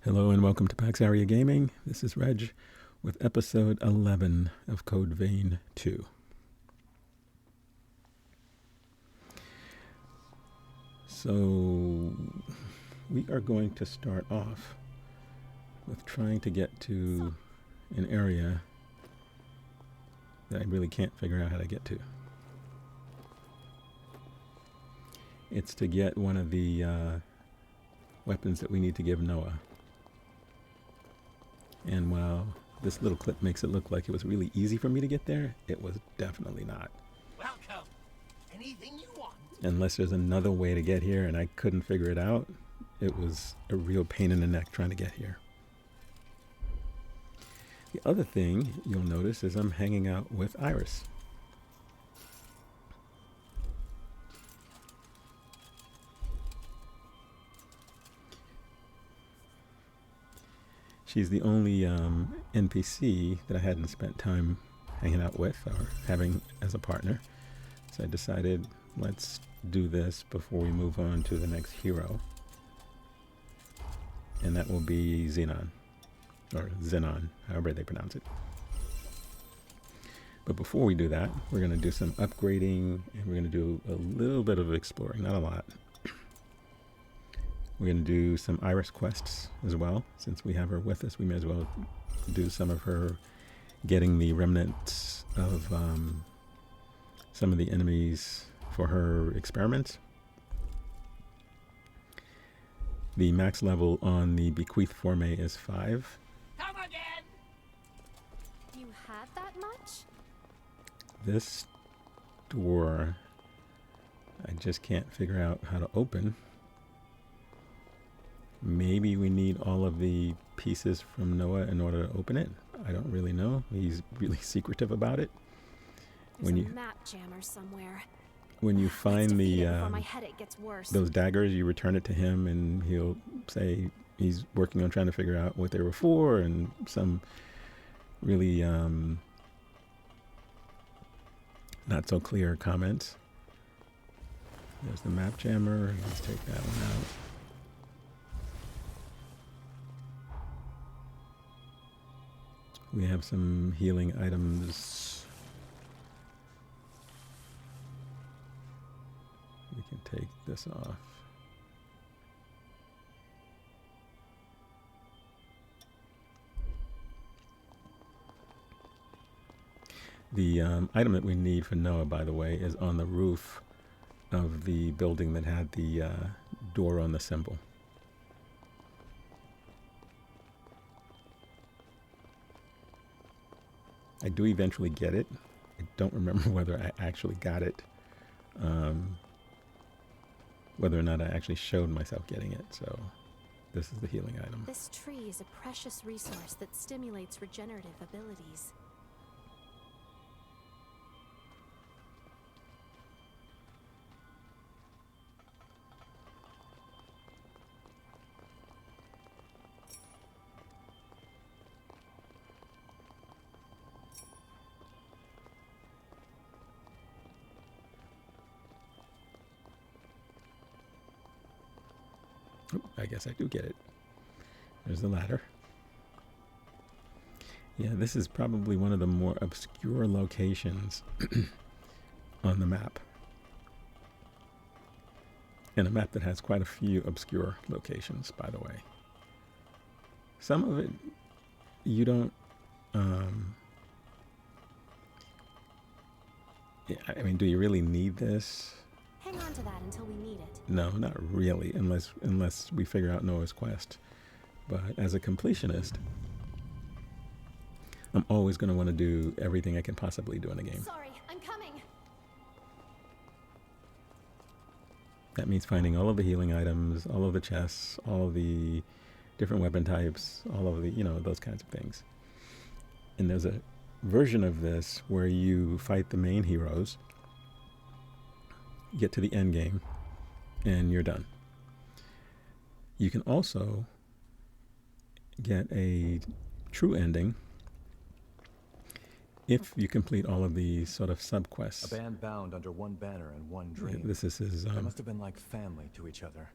Hello and welcome to PaxAriaGaming. This is Reg with episode 11 of Code Vein 2. So we are going to start off with trying to get to an area that I really can't figure out how to get to. It's to get one of the weapons that we need to give Noah. And while this little clip makes it look like it was really easy for me to get there, it was definitely not. Welcome. Anything you want. Unless there's another way to get here and I couldn't figure it out, it was a real pain in the neck trying to get here. The other thing you'll notice is I'm hanging out with Iris. She's the only NPC that I hadn't spent time hanging out with or having as a partner. So I decided, let's do this before we move on to the next hero. And that will be Zenon, or Zenon, however they pronounce it. But before we do that, we're going to do some upgrading, and we're going to do a little bit of exploring, not a lot. We're going to do some Iris quests as well. Since we have her with us, we may as well do some of her getting the remnants of some of the enemies for her experiments. The max level on the Bequeath Forme is 5. Come again. You have that much? This door, I just can't figure out how to open. Maybe we need all of the pieces from Noah in order to open it. I don't really know. He's really secretive about it. There's a map jammer somewhere. When you find the my headache gets worse. those daggers, you return it to him, and he'll say he's working on trying to figure out what they were for, and some really not so clear comments. There's the map jammer. Let's take that one out. We have some healing items. We can take this off. The item that we need for Noah, by the way, is on the roof of the building that had the door on the symbol. I do eventually get it. I don't remember whether I actually got it, whether or not I actually showed myself getting it. So this is the healing item. This tree is a precious resource that stimulates regenerative abilities. I guess I do get it. There's the ladder. Yeah, this is probably one of the more obscure locations on the map. And a map that has quite a few obscure locations, by the way. Some of it, you don't... I mean, do you really need this? Hang on to that until we need it. No, not really, unless we figure out Noah's quest. But as a completionist, I'm always going to want to do everything I can possibly do in a game. Sorry, I'm coming. That means finding all of the healing items, all of the chests, all of the different weapon types, all of the, those kinds of things. And there's a version of this where you fight the main heroes, get to the end game, and you're done. You can also get a true ending if you complete all of the sort of sub-quests. A band bound under one banner and one dream. Yeah, this is his... They must have been like family to each other.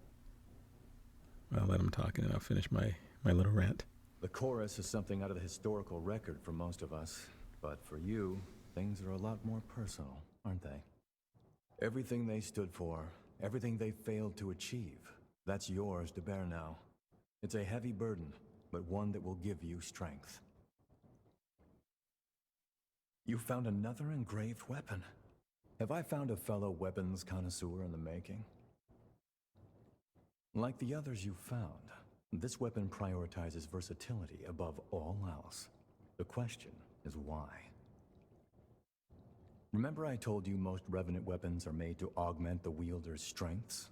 I'll let him talk and then I'll finish my my little rant. The chorus is something out of the historical record for most of us. But for you, things are a lot more personal, aren't they? Everything they stood for, everything they failed to achieve, that's yours to bear now. It's a heavy burden, but one that will give you strength. You found another engraved weapon. Have I found a fellow weapons connoisseur in the making? Like the others you found, this weapon prioritizes versatility above all else. The question is why? Remember I told you most Revenant weapons are made to augment the wielder's strengths?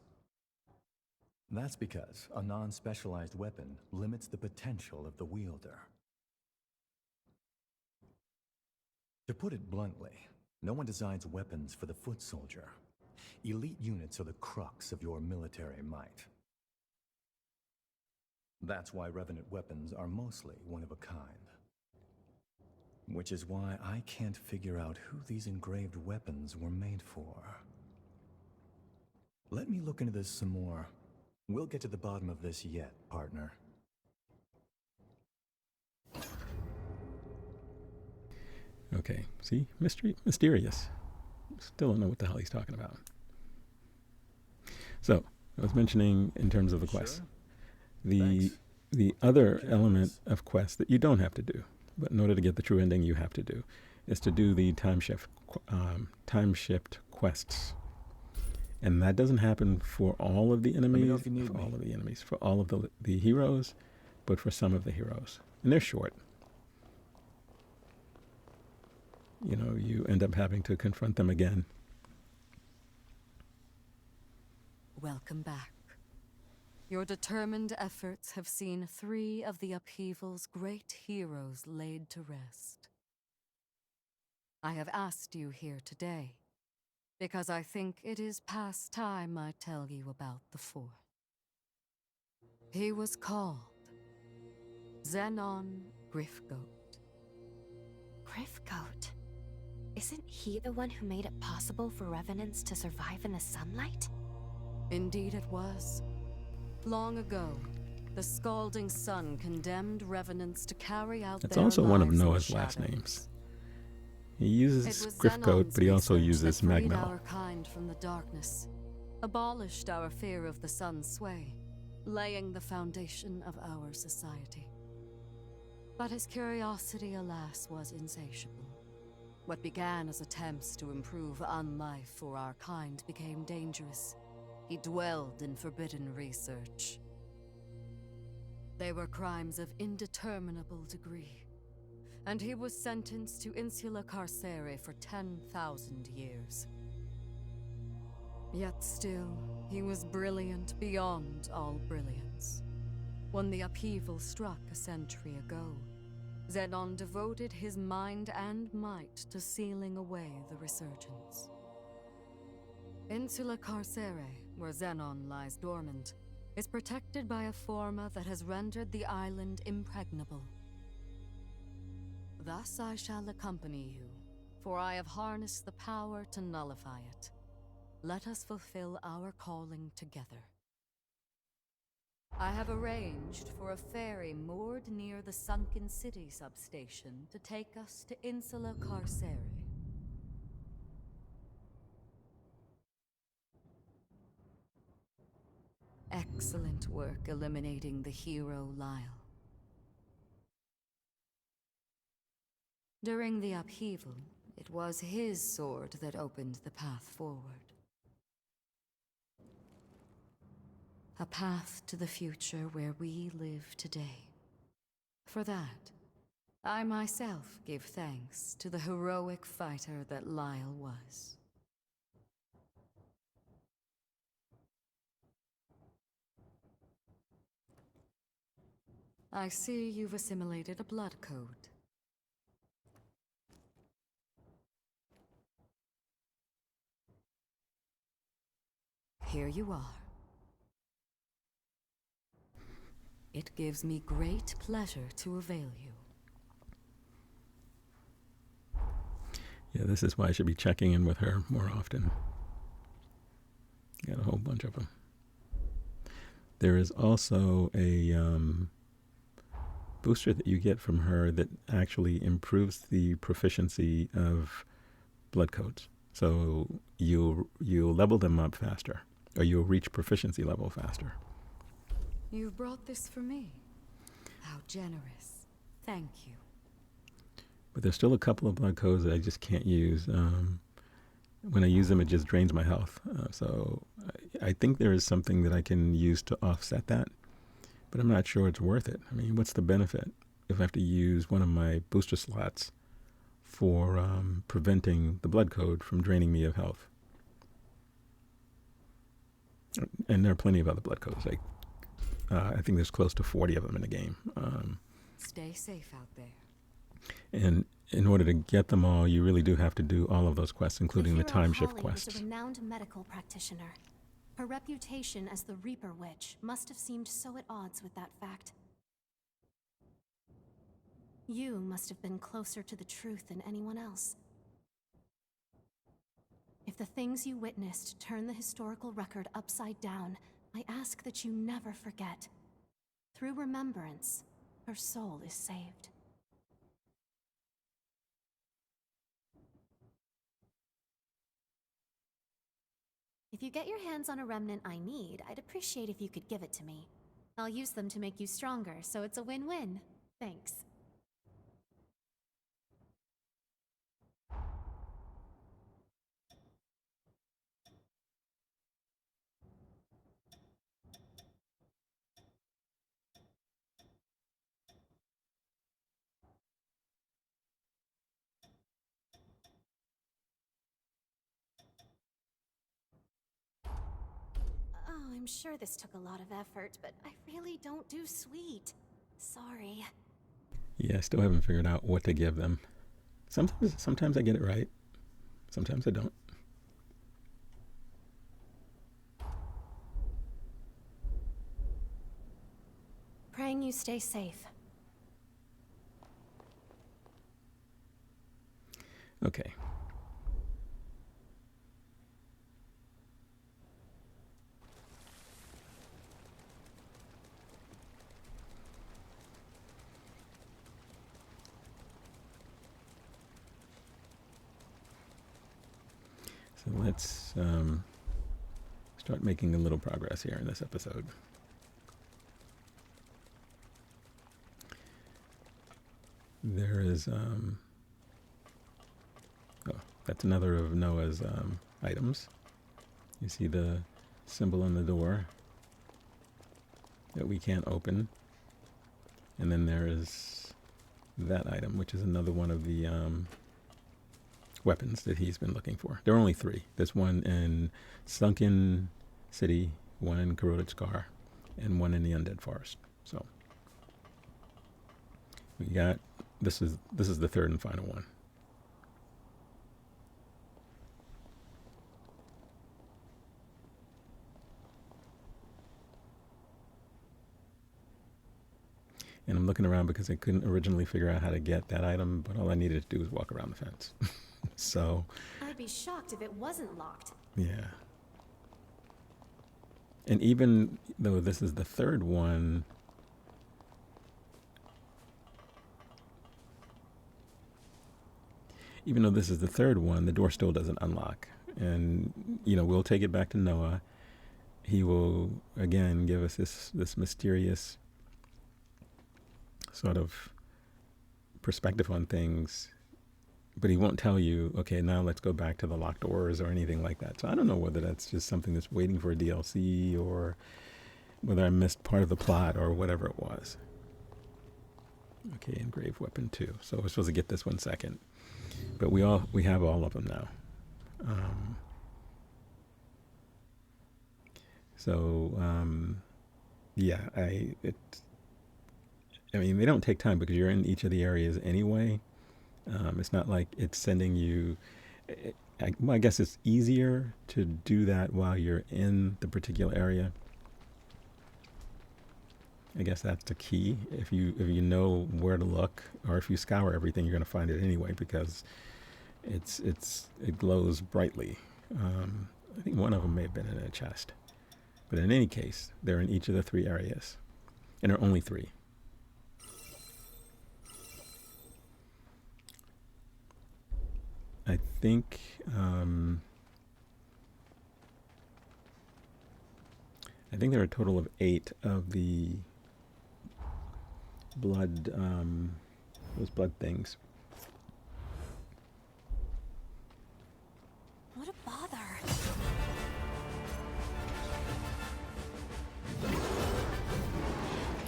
That's because a non-specialized weapon limits the potential of the wielder. To put it bluntly, no one designs weapons for the foot soldier. Elite units are the crux of your military might. That's why Revenant weapons are mostly one of a kind. Which is why I can't figure out who these engraved weapons were made for. Let me look into this some more. We'll get to the bottom of this yet, partner. Okay, see? Mysterious. Still don't know what the hell he's talking about. So, I was mentioning in terms of the quest. The other element of quests that you don't have to do, but in order to get the true ending you have to do, is to do the time shift quests. And that doesn't happen for all of the enemies, for all of the heroes, but for some of the heroes. And they're short. You know, you end up having to confront them again. Welcome back. Your determined efforts have seen 3 of the upheaval's great heroes laid to rest. I have asked you here today because I think it is past time I tell you about the 4th. He was called Zenon Griffgoat. Griffgoat? Isn't he the one who made it possible for revenants to survive in the sunlight? Indeed it was. Long ago, the scalding sun condemned revenants to carry out That's their also one of lives in Noah's shadows. last names. He uses It was Griffgoat, Zenon's but he also research uses that freed Magmel. our kind from the darkness, abolished our fear of the sun's sway, laying the foundation of our society. But his curiosity, alas, was insatiable. What began as attempts to improve unlife for our kind became dangerous. He dwelled in forbidden research. They were crimes of indeterminable degree, and he was sentenced to Insula Carcere for 10,000 years. Yet still, he was brilliant beyond all brilliance. When the upheaval struck a century ago, Zenon devoted his mind and might to sealing away the resurgence. Insula Carcere, where Zenon lies dormant, is protected by a forma that has rendered the island impregnable. Thus I shall accompany you, for I have harnessed the power to nullify it. Let us fulfill our calling together. I have arranged for a ferry moored near the sunken city substation to take us to Insula Carcere. Excellent work eliminating the hero Lyle. During the upheaval, it was his sword that opened the path forward. A path to the future where we live today. For that, I myself give thanks to the heroic fighter that Lyle was. I see you've assimilated a blood code. Here you are. It gives me great pleasure to avail you. Yeah, this is why I should be checking in with her more often. Got a whole bunch of them. There is also a booster that you get from her that actually improves the proficiency of blood codes. So you'll level them up faster, or you'll reach proficiency level faster. You brought this for me. How generous. Thank you. But there's still a couple of blood codes that I just can't use. When I use them, it just drains my health. So I think there is something that I can use to offset that, but I'm not sure it's worth it. I mean, what's the benefit if I have to use one of my booster slots for preventing the blood code from draining me of health? And there are plenty of other blood codes. Like I think there's close to 40 of them in the game. Stay safe out there. And in order to get them all, you really do have to do all of those quests, including the time shift quests. Was a renowned medical practitioner. Her reputation as the Reaper Witch must have seemed so at odds with that fact. You must have been closer to the truth than anyone else. If the things you witnessed turn the historical record upside down, I ask that you never forget. Through remembrance, her soul is saved. If you get your hands on a remnant I need, I'd appreciate if you could give it to me. I'll use them to make you stronger, so it's a win-win. Thanks. Oh, I'm sure this took a lot of effort, but I really don't do sweet. Sorry. Yeah, I still haven't figured out what to give them. Sometimes I get it right. Sometimes I don't. Praying you stay safe. Okay. So let's start making a little progress here in this episode. There is, oh, that's another of Noah's items. You see the symbol on the door that we can't open. And then there is that item, which is another one of the weapons that he's been looking for. There are only 3. There's one in Sunken City, one in Corroded Scar, and one in the Undead Forest. So we got this is the third and final one. And I'm looking around because I couldn't originally figure out how to get that item, but all I needed to do was walk around the fence. So I'd be shocked if it wasn't locked. yeah. And even though this is the third one, the door still doesn't unlock. And, we'll take it back to Noah. He will, again, give us this mysterious sort of perspective on things, but he won't tell you, okay, now let's go back to the locked doors or anything like that. So I don't know whether that's just something that's waiting for a DLC or whether I missed part of the plot or whatever it was. Okay, engraved weapon 2. So we're supposed to get this one second, but we have all of them now. Yeah, I mean, they don't take time because you're in each of the areas anyway. It's not like it's sending you... I guess it's easier to do that while you're in the particular area. I guess that's the key. If you know where to look, or if you scour everything, you're going to find it anyway because it glows brightly. I think one of them may have been in a chest. But in any case, they're in each of the 3 areas. And there are only 3. I think there are a total of 8 of the blood, those blood things. What a bother.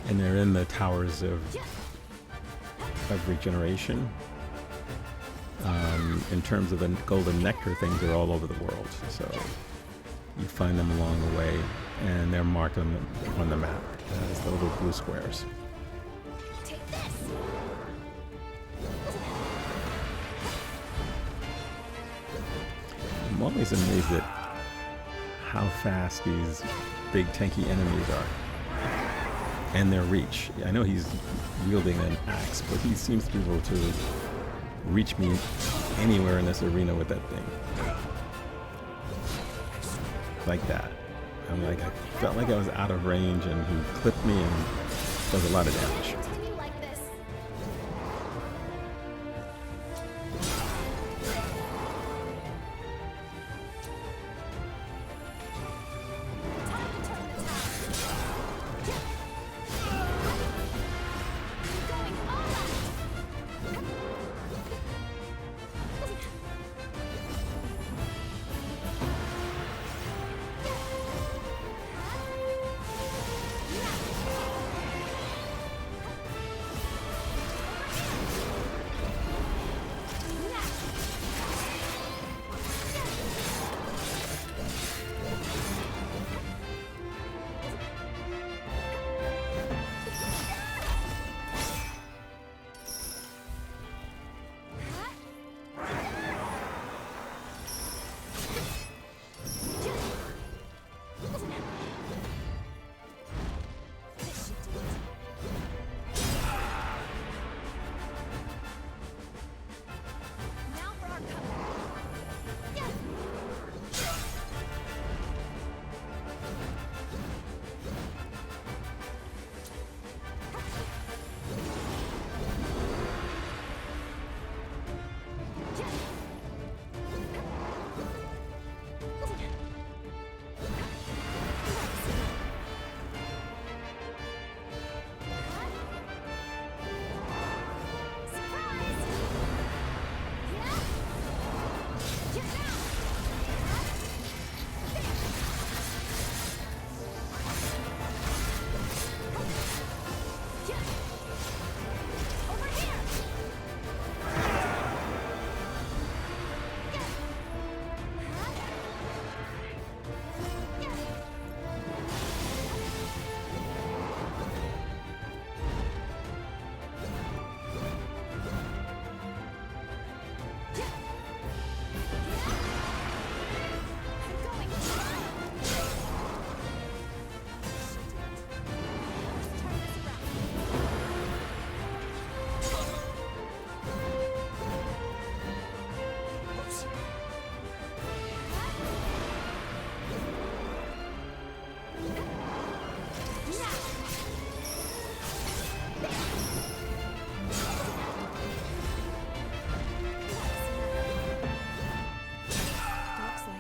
And they're in the towers of regeneration. In terms of the golden nectar things, they're all over the world. So you find them along the way, and they're marked on the map as the little blue squares. Take this. I'm always amazed at how fast these big tanky enemies are. And their reach. I know he's wielding an axe, but he seems to be able to reach me anywhere in this arena with that thing. Like that. I felt like I was out of range, and he clipped me and does a lot of damage. Continue like this. Time to turn the tide. Going all out. Now for our comeback.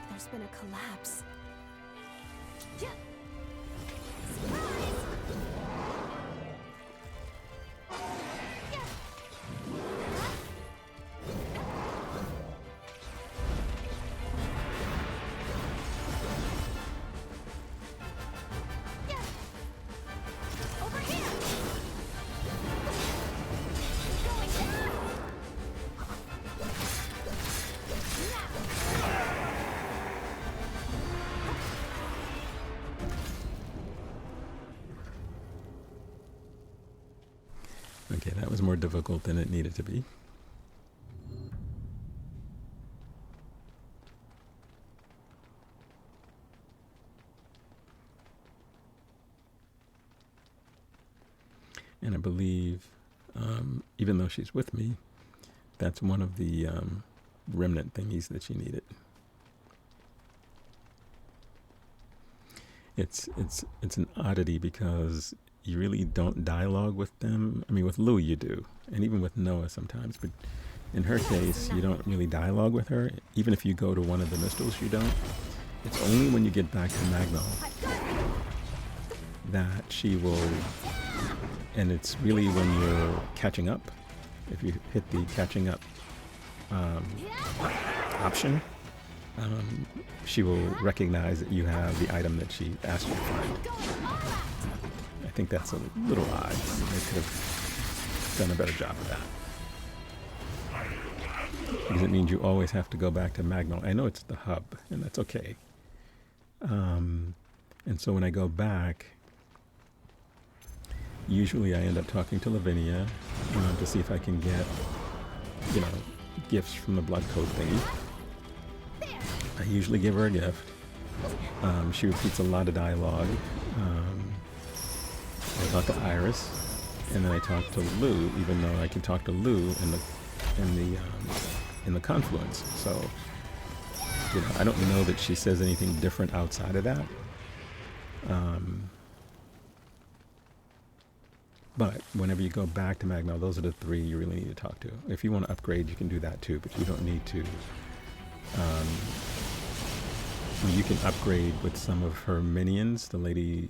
There's been a collapse. Over here. Going down. Okay, that was more difficult than it needed to be. And I believe, even though she's with me, that's one of the remnant thingies that she needed. It's an oddity because you really don't dialogue with them. I mean, with Lou you do, and even with Noah sometimes, but In her case, you don't really dialogue with her. Even if you go to one of the Mistals, you don't. It's only when you get back to Magnol that she will, and it's really when you're catching up. If you hit the catching up option, she will recognize that you have the item that she asked you to find. I think that's a little odd. They could have done a better job of that. Because it means you always have to go back to Magnol. I know it's the hub, and that's okay. And so when I go back, usually I end up talking to Lavinia to see if I can get, gifts from the blood code thingy. I usually give her a gift. She repeats a lot of dialogue. I talk to Iris, and then I talk to Lou, even though I can talk to Lou in the confluence. So, I don't know that she says anything different outside of that. But whenever you go back to Magnol, those are the three you really need to talk to. If you want to upgrade, you can do that too, but you don't need to. You can upgrade with some of her minions, the lady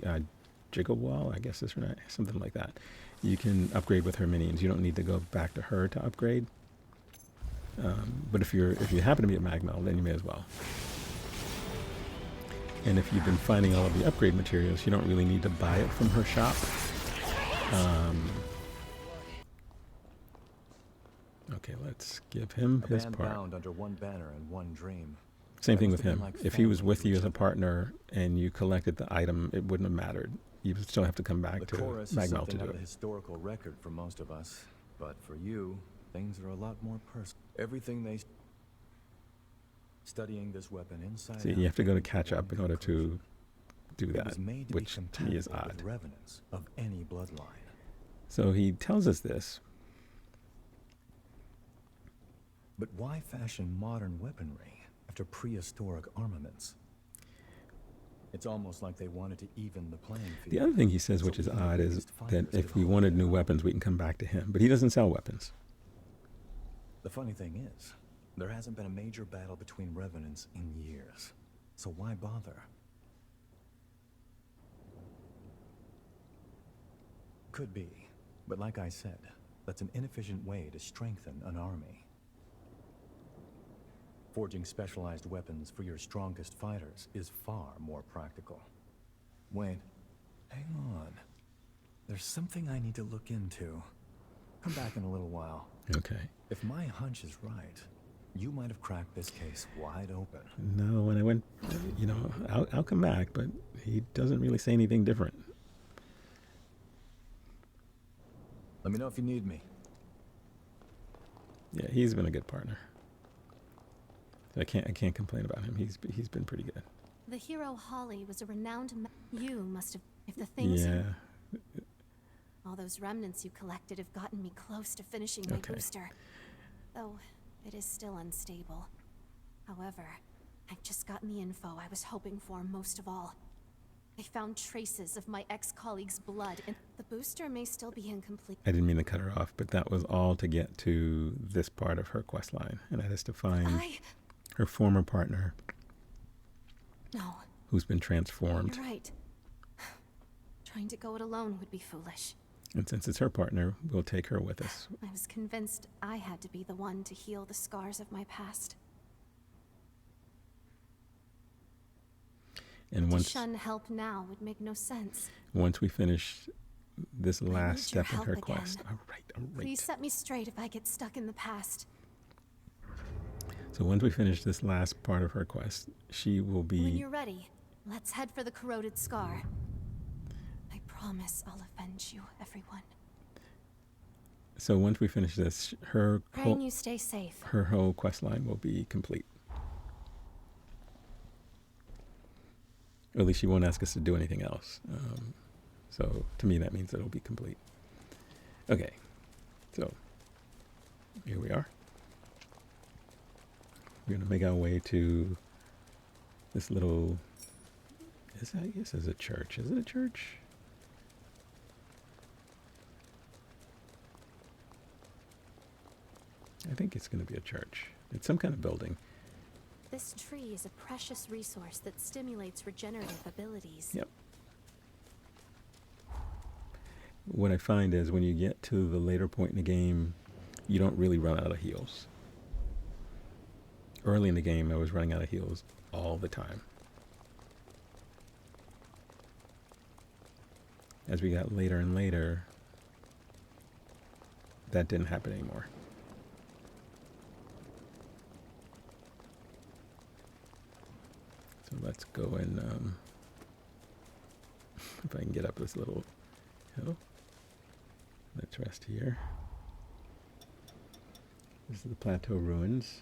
Jigglewall, I guess is her name, something like that. You can upgrade with her minions. You don't need to go back to her to upgrade. But if you happen to be at Magnol, then you may as well. And if you've been finding all of the upgrade materials, you don't really need to buy it from her shop. Okay, let's give him his part. Bound under one banner and one dream. Same thing with him. If he was with you as a partner and you collected the item, it wouldn't have mattered. You would still have to come back to Magnol to do it. A historical record for most of us, but for you, things are a lot more personal. Everything they studying this weapon inside. See, you have to go to catch up in order to do that, which to me is odd. Revenants of any bloodline. So he tells us this. But why fashion modern weaponry after prehistoric armaments? It's almost like they wanted to even the playing field. The other thing he says, which is odd, is that if we wanted new weapons, we can come back to him. But he doesn't sell weapons. The funny thing is, there hasn't been a major battle between revenants in years. So why bother? Could be, but like I said, that's an inefficient way to strengthen an army. Forging specialized weapons for your strongest fighters is far more practical. Wait, hang on. There's something I need to look into. Come back in a little while. Okay. If my hunch is right, you might have cracked this case wide open. No, when I went, I'll come back, but he doesn't really say anything different. Let me know if you need me. Yeah, he's been a good partner. I can't complain about him. He's been pretty good. The hero Holly was a renowned you must have, if the things all those remnants you collected have gotten me close to finishing my booster. Though it is still unstable. However, I've just gotten the info I was hoping for most of all. I found traces of my ex-colleague's blood, and the booster may still be incomplete. I didn't mean to cut her off, but that was all to get to this part of her quest line, and that is to find her former partner. No. Who's been transformed. You're right. Trying to go it alone would be foolish. And since it's her partner, we'll take her with us. I was convinced I had to be the one to heal the scars of my past. And to shun help now would make no sense. Once we finish this last step in her quest. All right. Please set me straight if I get stuck in the past. So once we finish this last part of her quest, she will be... When you're ready, let's head for the corroded scar. I promise I'll avenge you, everyone. So once we finish this, Praying you stay safe. Her whole quest line will be complete. Or at least she won't ask us to do anything else. So to me, that means it'll be complete. Okay, so here we are. We're gonna make our way to this little, I guess it's a church. Is it a church? I think it's going to be a church. It's some kind of building. This tree is a precious resource that stimulates regenerative abilities. Yep. What I find is when you get to the later point in the game, you don't really run out of heals. Early in the game, I was running out of heals all the time. As we got later and later, that didn't happen anymore. So let's go and, if I can get up this little hill, let's rest here. This is the plateau ruins.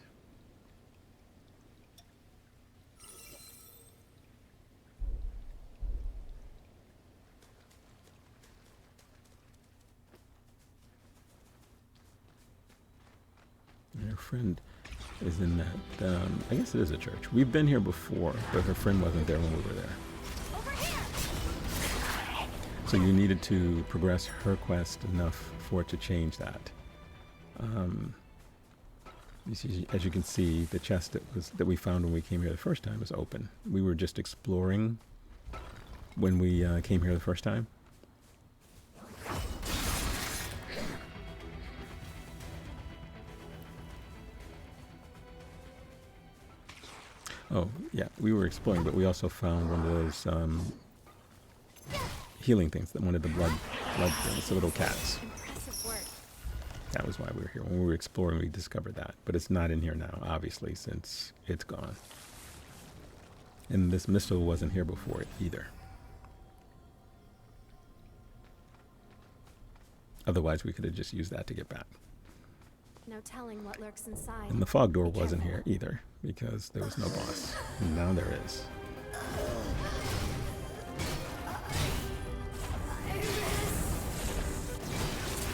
And her friend is in that, I guess it is a church. We've been here before, but her friend wasn't there when we were there. So you needed to progress her quest enough for it to change that. You see, as you can see, the chest that we found when we came here the first time is open. We were just exploring when we came here the first time. Oh, yeah, we were exploring, but we also found one of those healing things, that one of the blood things, the little cats. Impressive work. That was why we were here. When we were exploring, we discovered that. But it's not in here now, obviously, since it's gone. And this missile wasn't here before it either. Otherwise, we could have just used that to get back. No telling what lurks inside. And the fog door wasn't here either, because there was no boss. And now there is.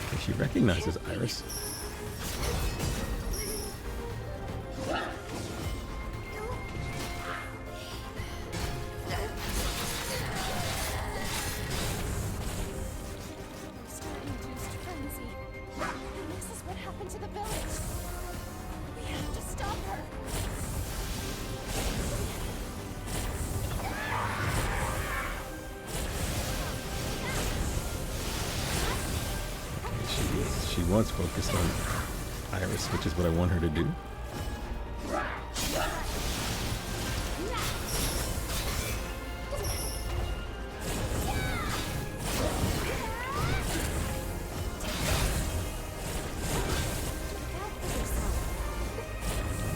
Okay, she recognizes Iris. Star-induced frenzy. And this is what happened to the village. We have to stop her. Okay, she was focused on Iris, which is what I want her to do.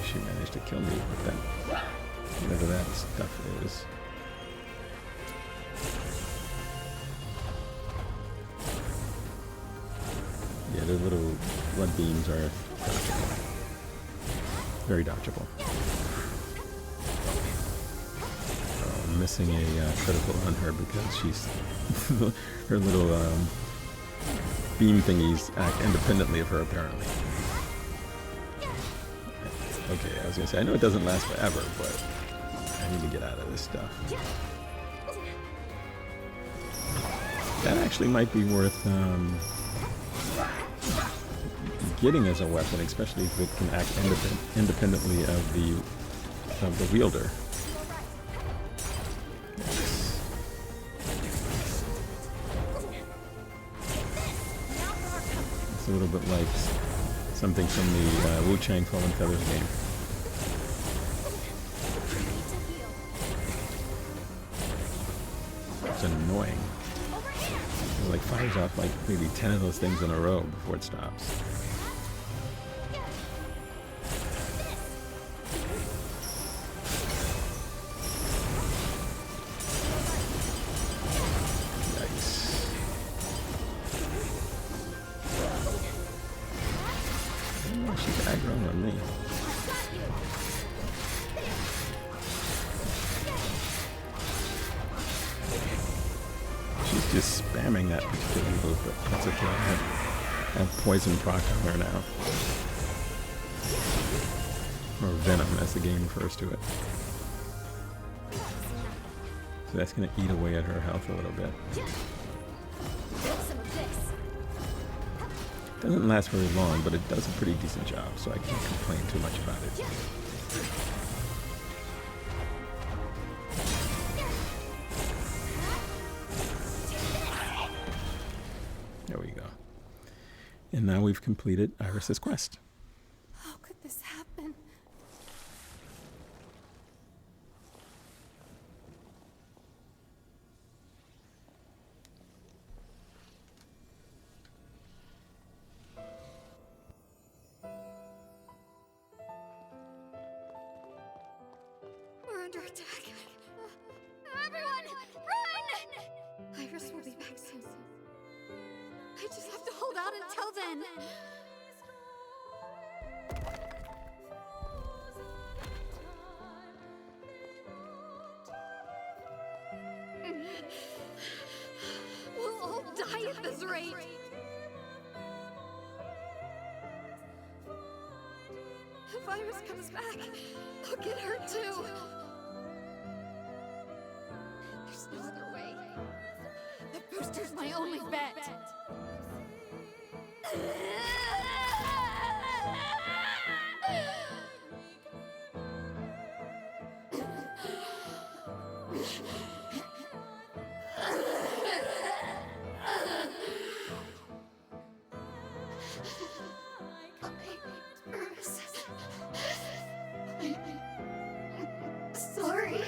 She managed to kill me with that, whatever that stuff is. Yeah, the little blood beams are dodgeable. Very dodgeable. I'm missing a critical on her because she's her little beam thingies act independently of her apparently. Okay, I was gonna say I know it doesn't last forever, but I need to get out of this stuff. That actually might be worth getting as a weapon, especially if it can act independently of the wielder. It's a little bit like something from the Wu-Chang Fallen Feathers game. It's annoying. It like fires off like maybe 10 of those things in a row before it stops. She's aggroing on me. She's just spamming that particular move, but that's okay. I have poison proc on her now. Or venom, as the game refers to it. So that's going to eat away at her health a little bit. Doesn't last very long, but it does a pretty decent job, so I can't complain too much about it. There we go. And now we've completed Iris's quest. How could this happen? We're under attack. Everyone, run! Iris will be back soon. I just have to hold out until then. We'll all die at this rate. If Iris comes back, I'll get hurt too. There's no other way. The booster's my only bet. Sorry.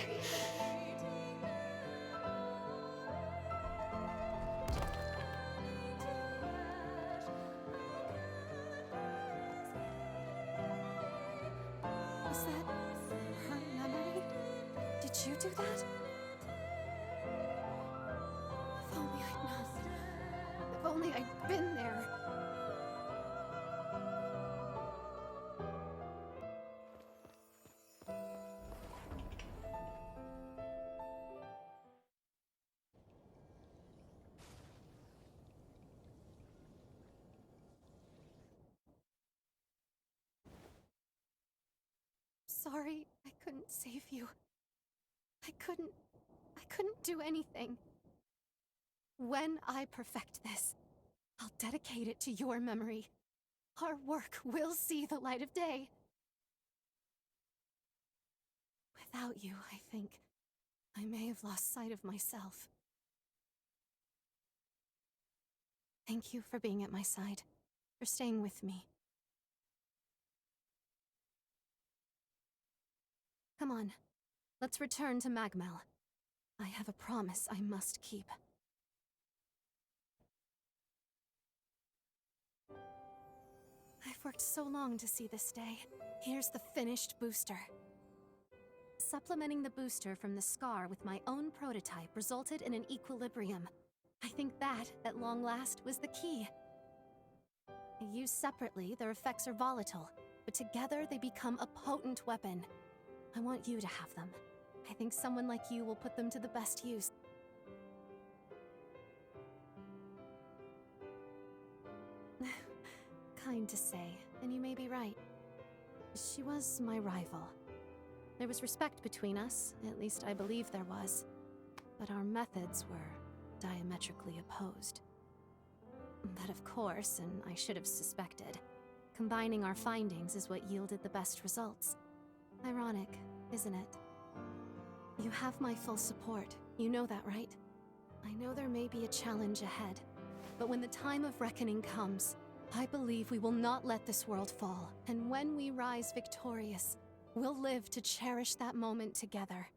Was that her memory? Did you do that? If only I'd known. If only I'd been there. Sorry, I couldn't save you. I couldn't do anything. When I perfect this, I'll dedicate it to your memory. Our work will see the light of day. Without you, I think, I may have lost sight of myself. Thank you for being at my side, for staying with me. Come on, let's return to Magmel. I have a promise I must keep. I've worked so long to see this day. Here's the finished booster. Supplementing the booster from the scar with my own prototype resulted in an equilibrium. I think that, at long last, was the key. Used separately, their effects are volatile, but together they become a potent weapon. I want you to have them. I think someone like you will put them to the best use. Kind to say, and you may be right. She was my rival. There was respect between us, at least I believe there was. But our methods were diametrically opposed. That, of course, and I should have suspected. Combining our findings is what yielded the best results. Ironic, isn't it? You have my full support. You know that, right? I know there may be a challenge ahead, but when the time of reckoning comes, I believe we will not let this world fall. And when we rise victorious, we'll live to cherish that moment together.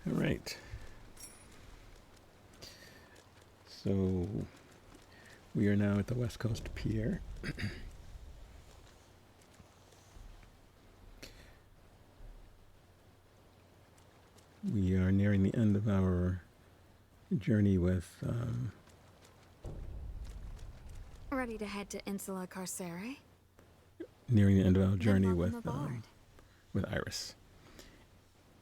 All right. So we are now at the West Coast Pier. We are nearing the end of our journey with... Ready to head to Insula Carcere? nearing the end of our journey Then with welcome aboard. Iris.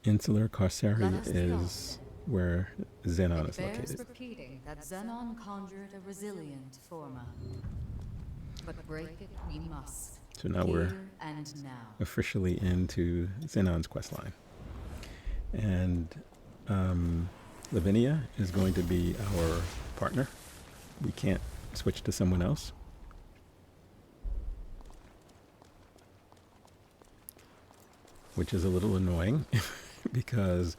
Insula Carcere is where Zenon is Bears located. repeating that Zenon conjured a resilient forma. But break it we must. So now we're Here and now. officially into Zenon's questline. And Lavinia is going to be our partner. We can't switch to someone else. Which is a little annoying because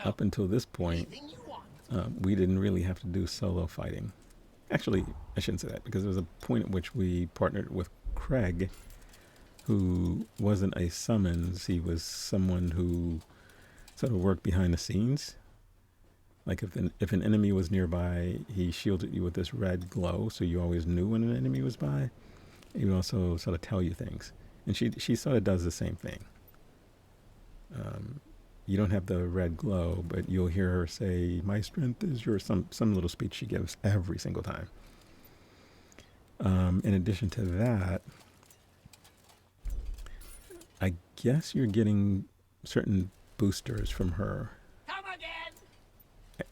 up until this point, we didn't really have to do solo fighting. Actually, I shouldn't say that, because there was a point at which we partnered with Craig, who wasn't a summons. He was someone who sort of worked behind the scenes. Like if an enemy was nearby, he shielded you with this red glow, so you always knew when an enemy was by. He would also sort of tell you things. And she sort of does the same thing. You don't have the red glow, but you'll hear her say, "My strength is your," some little speech she gives every single time. In addition to that, I guess you're getting certain boosters from her. Come again.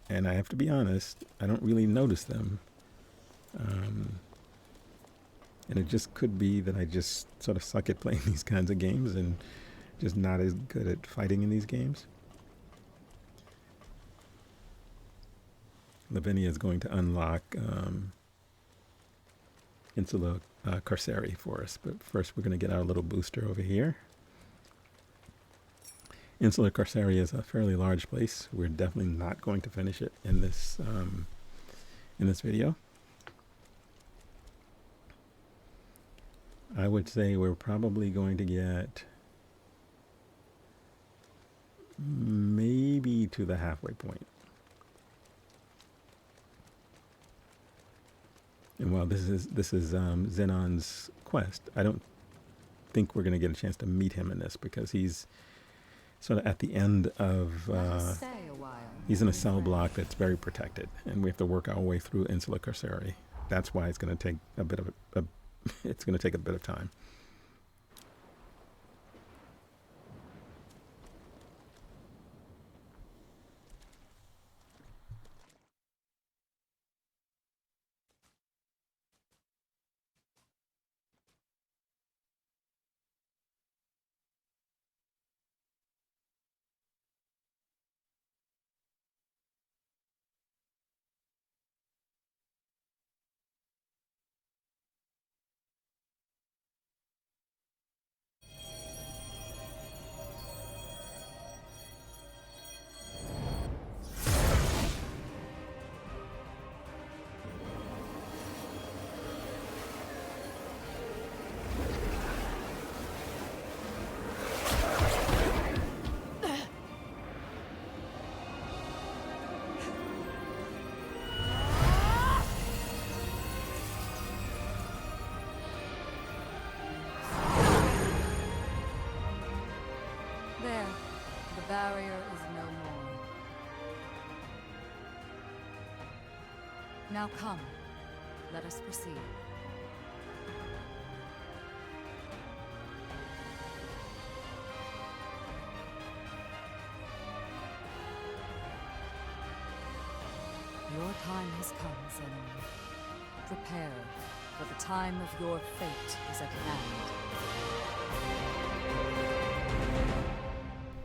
And I have to be honest, I don't really notice them. And it just could be that I just sort of suck at playing these kinds of games and just not as good at fighting in these games. Lavinia is going to unlock Insula Carcere for us, but first we're going to get our little booster over here. Insula Carcere is a fairly large place. We're definitely not going to finish it in this video. I would say we're probably going to get maybe to the halfway point. And while this is Zenon's quest, I don't think we're going to get a chance to meet him in this, because he's sort of at the end of he's in a cell block that's very protected, and we have to work our way through Insula Carcere. That's why it's going to take a bit of it's going to take a bit of time. The barrier is no more. Now come, let us proceed. Your time has come, Zenon. Prepare, for the time of your fate is at hand.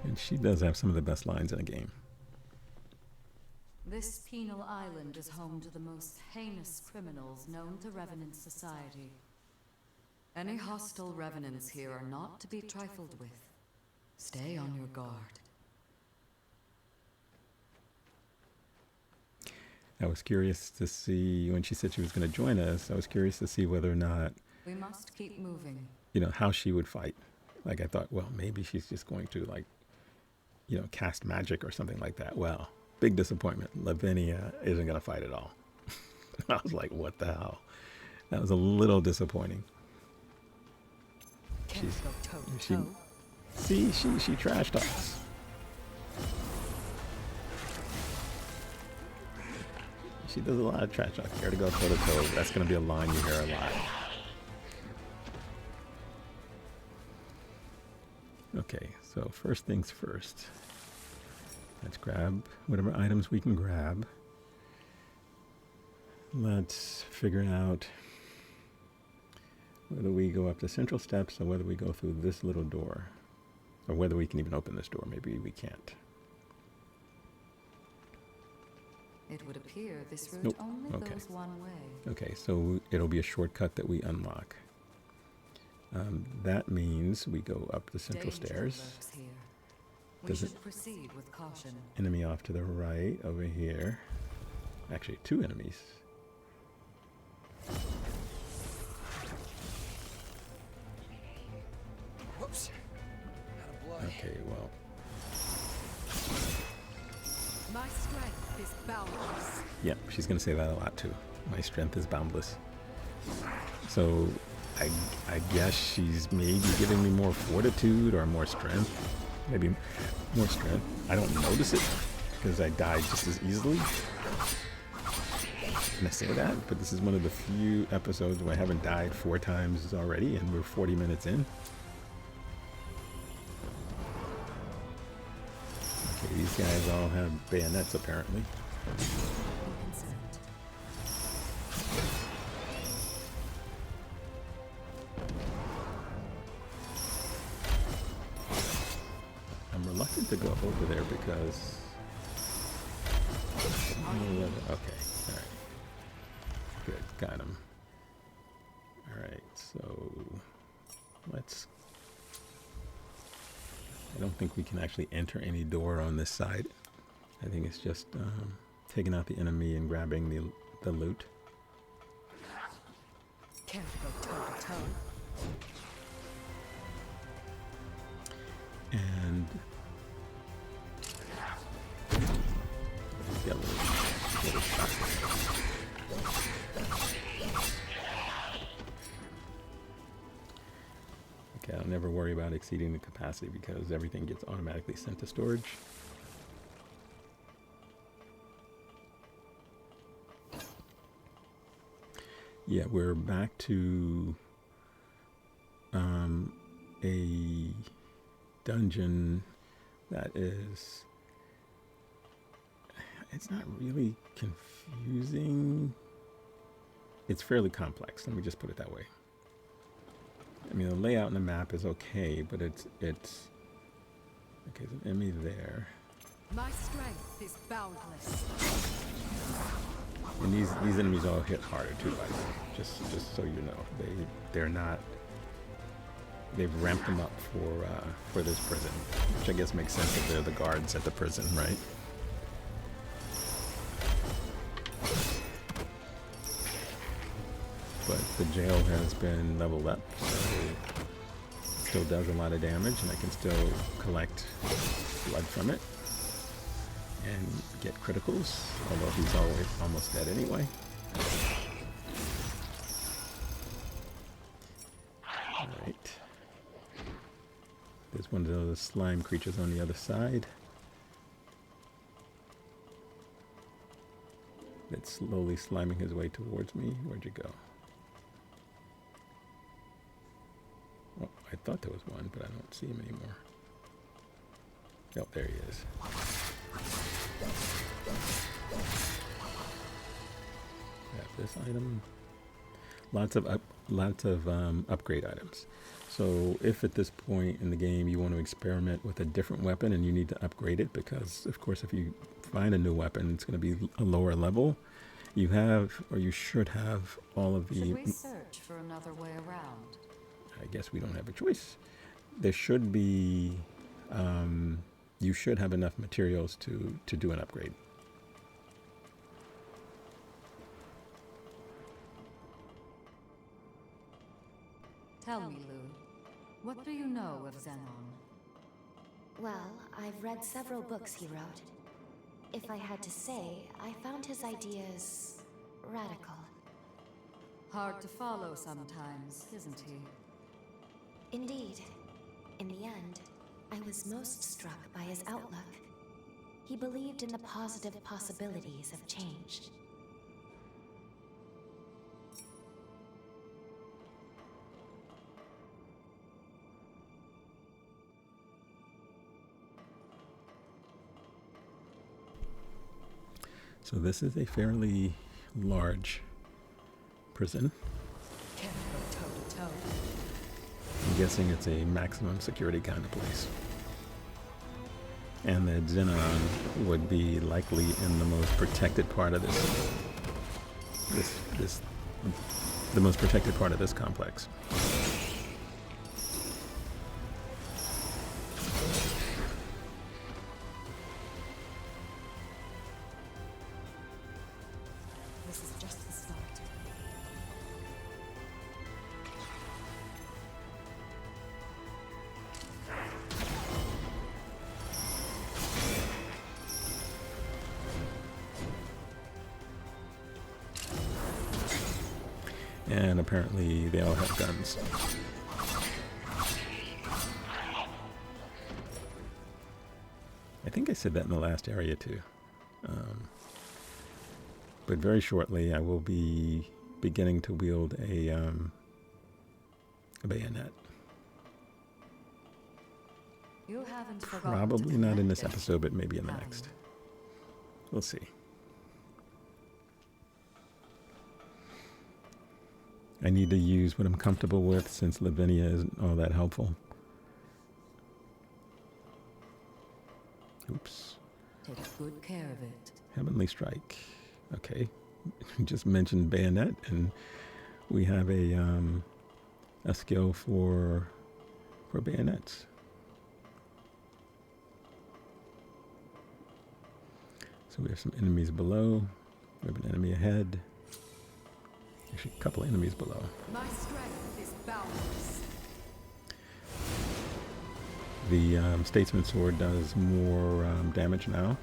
And she does have some of the best lines in the game. This penal island is home to the most heinous criminals known to Revenant society. Any hostile revenants here are not to be trifled with. Stay on your guard. I was curious to see, when she said she was going to join us, I was curious to see whether or not, we must keep moving. You know, how she would fight. Like, I thought, well, maybe she's just going to, like, you know, cast magic or something like that. Well, big disappointment. Lavinia isn't going to fight at all. I was like, what the hell? That was a little disappointing. Can't go toe to toe. See, she trashed us. She does a lot of trash talk. Care to go toe to toe. That's going to be a line you hear a lot. Okay, so first things first. Let's grab whatever items we can grab. Let's figure out whether we go up the central steps or whether we go through this little door. Or whether we can even open this door. Maybe we can't. It would appear this route Nope. only Okay. goes one way. Okay, so it'll be a shortcut that we unlock. That means we go up the central Danger stairs. lurks here. We Does should proceed with caution. Enemy off to the right over here. Actually, two enemies. Whoops. Out of blood. Okay, well, My strength is boundless. yeah, she's gonna say that a lot too. My strength is boundless. So I guess she's maybe giving me more fortitude or more strength. Maybe more strength. I don't notice it because I died just as easily. Can I say that? But this is one of the few episodes where I haven't died 4 times already, and we're 40 minutes in. Okay, these guys all have bayonets apparently. Consent. I'm reluctant to go over there because... Okay, alright. Good, got him. Alright, so... let's... I don't think we can actually enter any door on this side. I think it's just taking out the enemy and grabbing the loot. Can't go toe to toe. And get a little shot. Okay, I'll never worry about exceeding the capacity because everything gets automatically sent to storage. Yeah, we're back to a dungeon that is, it's not really confusing. It's fairly complex. Let me just put it that way. I mean, the layout in the map is okay, but it's okay. There's an enemy there, My strength is boundless. and these enemies all hit harder too. By the way, just so you know, they're not. They've ramped them up for this prison, which I guess makes sense if they're the guards at the prison, right? But the jail has been leveled up, so it still does a lot of damage, and I can still collect blood from it and get criticals, although he's almost dead anyway. Alright. There's one of those slime creatures on the other side. That's slowly sliming his way towards me. Where'd you go? Oh, I thought there was one, but I don't see him anymore. Oh, there he is. Grab this item. Lots of upgrade items. So if at this point in the game you want to experiment with a different weapon and you need to upgrade it, because of course if you find a new weapon it's going to be a lower level, you have, or you should have, all of the... Should we search for another way around? I guess we don't have a choice. There should be... you should have enough materials to do an upgrade. Tell me, Lou, what do you know of Zenon? Well, I've read several books he wrote. If I had to say, I found his ideas radical. Hard to follow sometimes, isn't he? Indeed. In the end, I was most struck by his outlook. He believed in the positive possibilities of change. So this is a fairly large prison. Can't go toe to toe. I'm guessing it's a maximum security kind of place. and that Zenon would be likely in the most protected part of the most protected part of this complex. This is just the start. And apparently they all have guns. I think I said that in the last area too. But very shortly I will be beginning to wield a bayonet. You haven't forgotten Probably to not in collect this it, episode, but maybe in the have next. you? We'll see. I need to use what I'm comfortable with since Lavina isn't all that helpful. Oops. Take good care of it. Heavenly Strike. Okay. Just mentioned bayonet, and we have a skill for bayonets. So we have some enemies below. We have an enemy ahead. Actually, a couple of enemies below. My strength is boundless. The Statesman Sword does more damage now.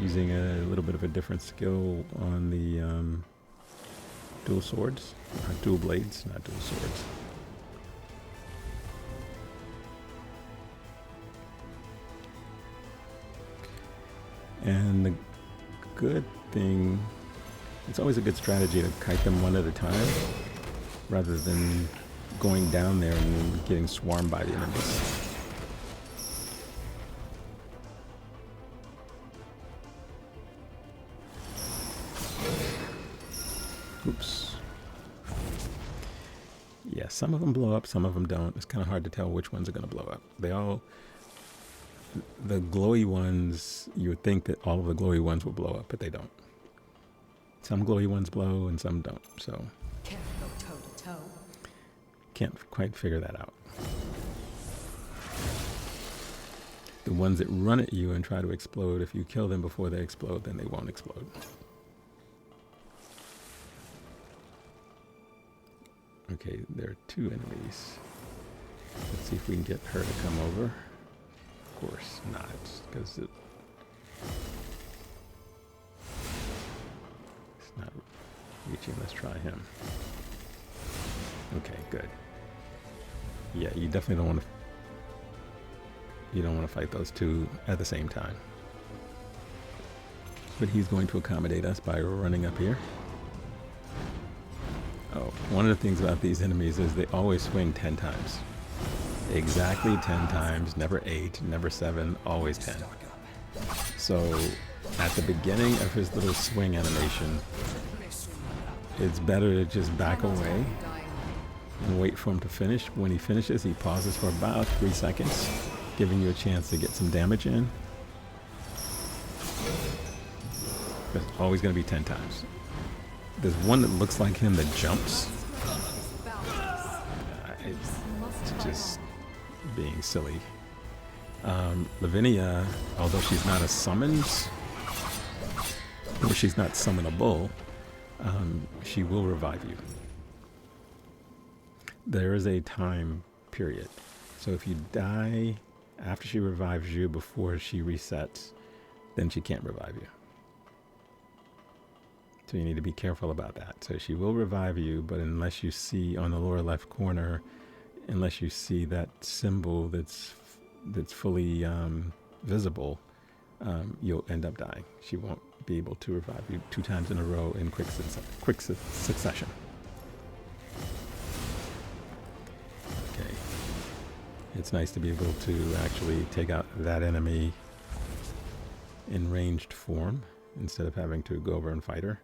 Using a little bit of a different skill on the dual swords. Dual blades, not dual swords. And the good thing, it's always a good strategy to kite them one at a time rather than going down there and then getting swarmed by the enemies. Oops. Yeah, some of them blow up, some of them don't. It's kind of hard to tell which ones are going to blow up. The glowy ones, you would think that all of the glowy ones will blow up, but they don't. Some glowy ones blow and some don't, so Can't go toe to toe. can't quite figure that out. The ones that run at you and try to explode, if you kill them before they explode, then they won't explode. Okay, there are two enemies. Let's see if we can get her to come over. Of course not, because it's not reaching. Let's try him. Okay, good. Yeah, you definitely don't want to. You don't want to fight those two at the same time. But he's going to accommodate us by running up here. Oh, one of the things about these enemies is they always swing 10 times. Exactly 10 times, never 8, never 7, always 10. So at the beginning of his little swing animation, it's better to just back away and wait for him to finish. When he finishes, he pauses for about 3 seconds, giving you a chance to get some damage in. It's always going to be 10 times. There's one that looks like him that jumps. It's just being silly. Lavina, although she's not a summoned, or she's not summonable, she will revive you. There is a time period. So if you die after she revives you before she resets, then she can't revive you. So you need to be careful about that. So she will revive you, but unless you see on the lower left corner, unless you see that symbol that's fully visible, you'll end up dying. She won't be able to revive you 2 times in a row in quick succession. Okay. It's nice to be able to actually take out that enemy in ranged form instead of having to go over and fight her.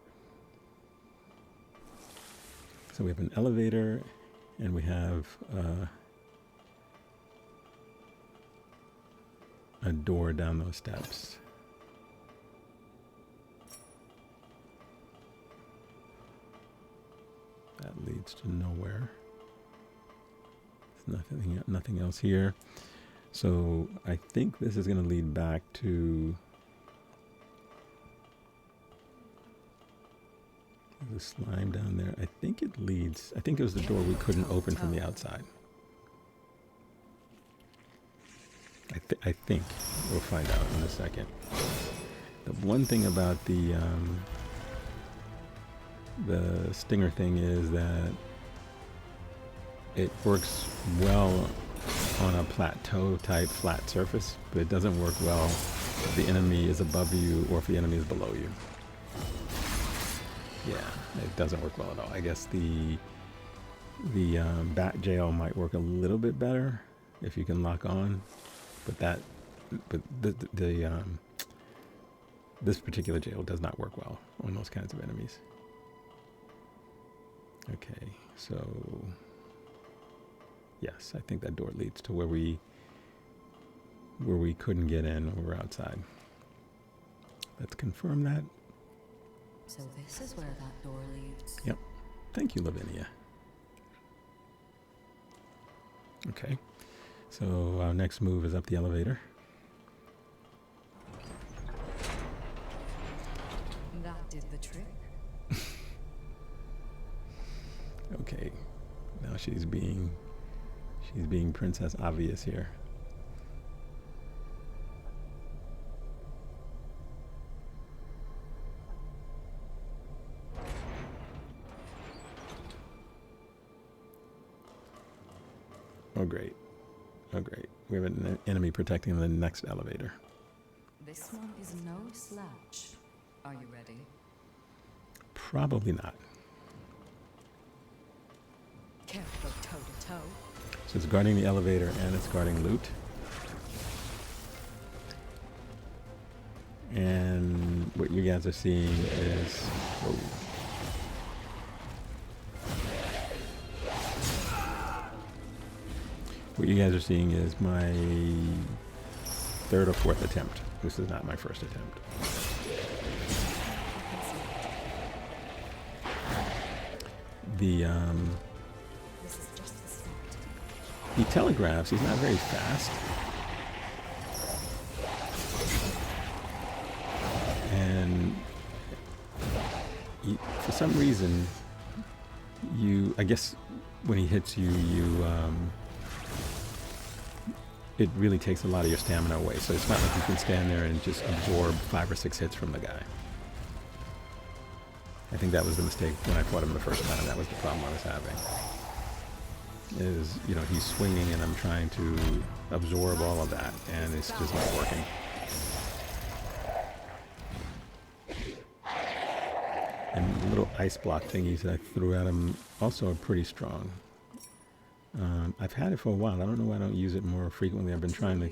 So we have an elevator, and we have a door down those steps. That leads to nowhere. There's nothing else here. So I think this is going to lead back to the slime down there. I think it was the door we couldn't open from the outside. I think we'll find out in a second. The one thing about the stinger thing is that it works well on a plateau type flat surface, but it doesn't work well if the enemy is above you or if the enemy is below you. Yeah, it doesn't work well at all. I guess the bat jail might work a little bit better if you can lock on, but this particular jail does not work well on those kinds of enemies. Okay, so yes, I think that door leads to where we couldn't get in when we were outside. Let's confirm that. So this is where that door leads. Yep. Thank you, Lavinia. Okay. So our next move is up the elevator. That did the trick. Okay. Now she's being Princess Obvious here. Oh great. Oh great. We have an enemy protecting the next elevator. This one is no slouch. Are you ready? Probably not. Careful toe to toe. So it's guarding the elevator and it's guarding loot. And what you guys are seeing is... Whoa. What you guys are seeing is my third or fourth attempt. This is not my first attempt. He telegraphs. He's not very fast. And for some reason, I guess when he hits you, it really takes a lot of your stamina away. So it's not like you can stand there and just absorb 5 or 6 hits from the guy. I think that was the mistake when I fought him the first time. That was the problem I was having. Is, he's swinging and I'm trying to absorb all of that, and it's just not working. And the little ice block thingies that I threw at him also are pretty strong. I've had it for a while. I don't know why I don't use it more frequently. I've been trying to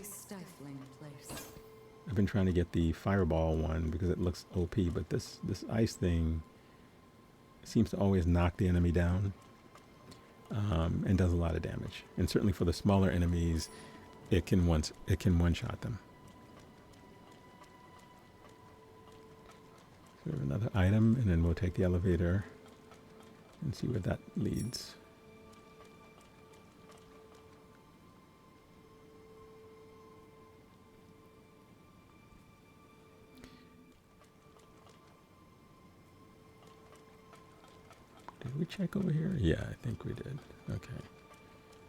get the fireball one because it looks OP, but this ice thing seems to always knock the enemy down, and does a lot of damage. And certainly for the smaller enemies, it can one-shot them. So we have another item, and then we'll take the elevator and see where that leads. Did we check over here? Yeah, I think we did. Okay.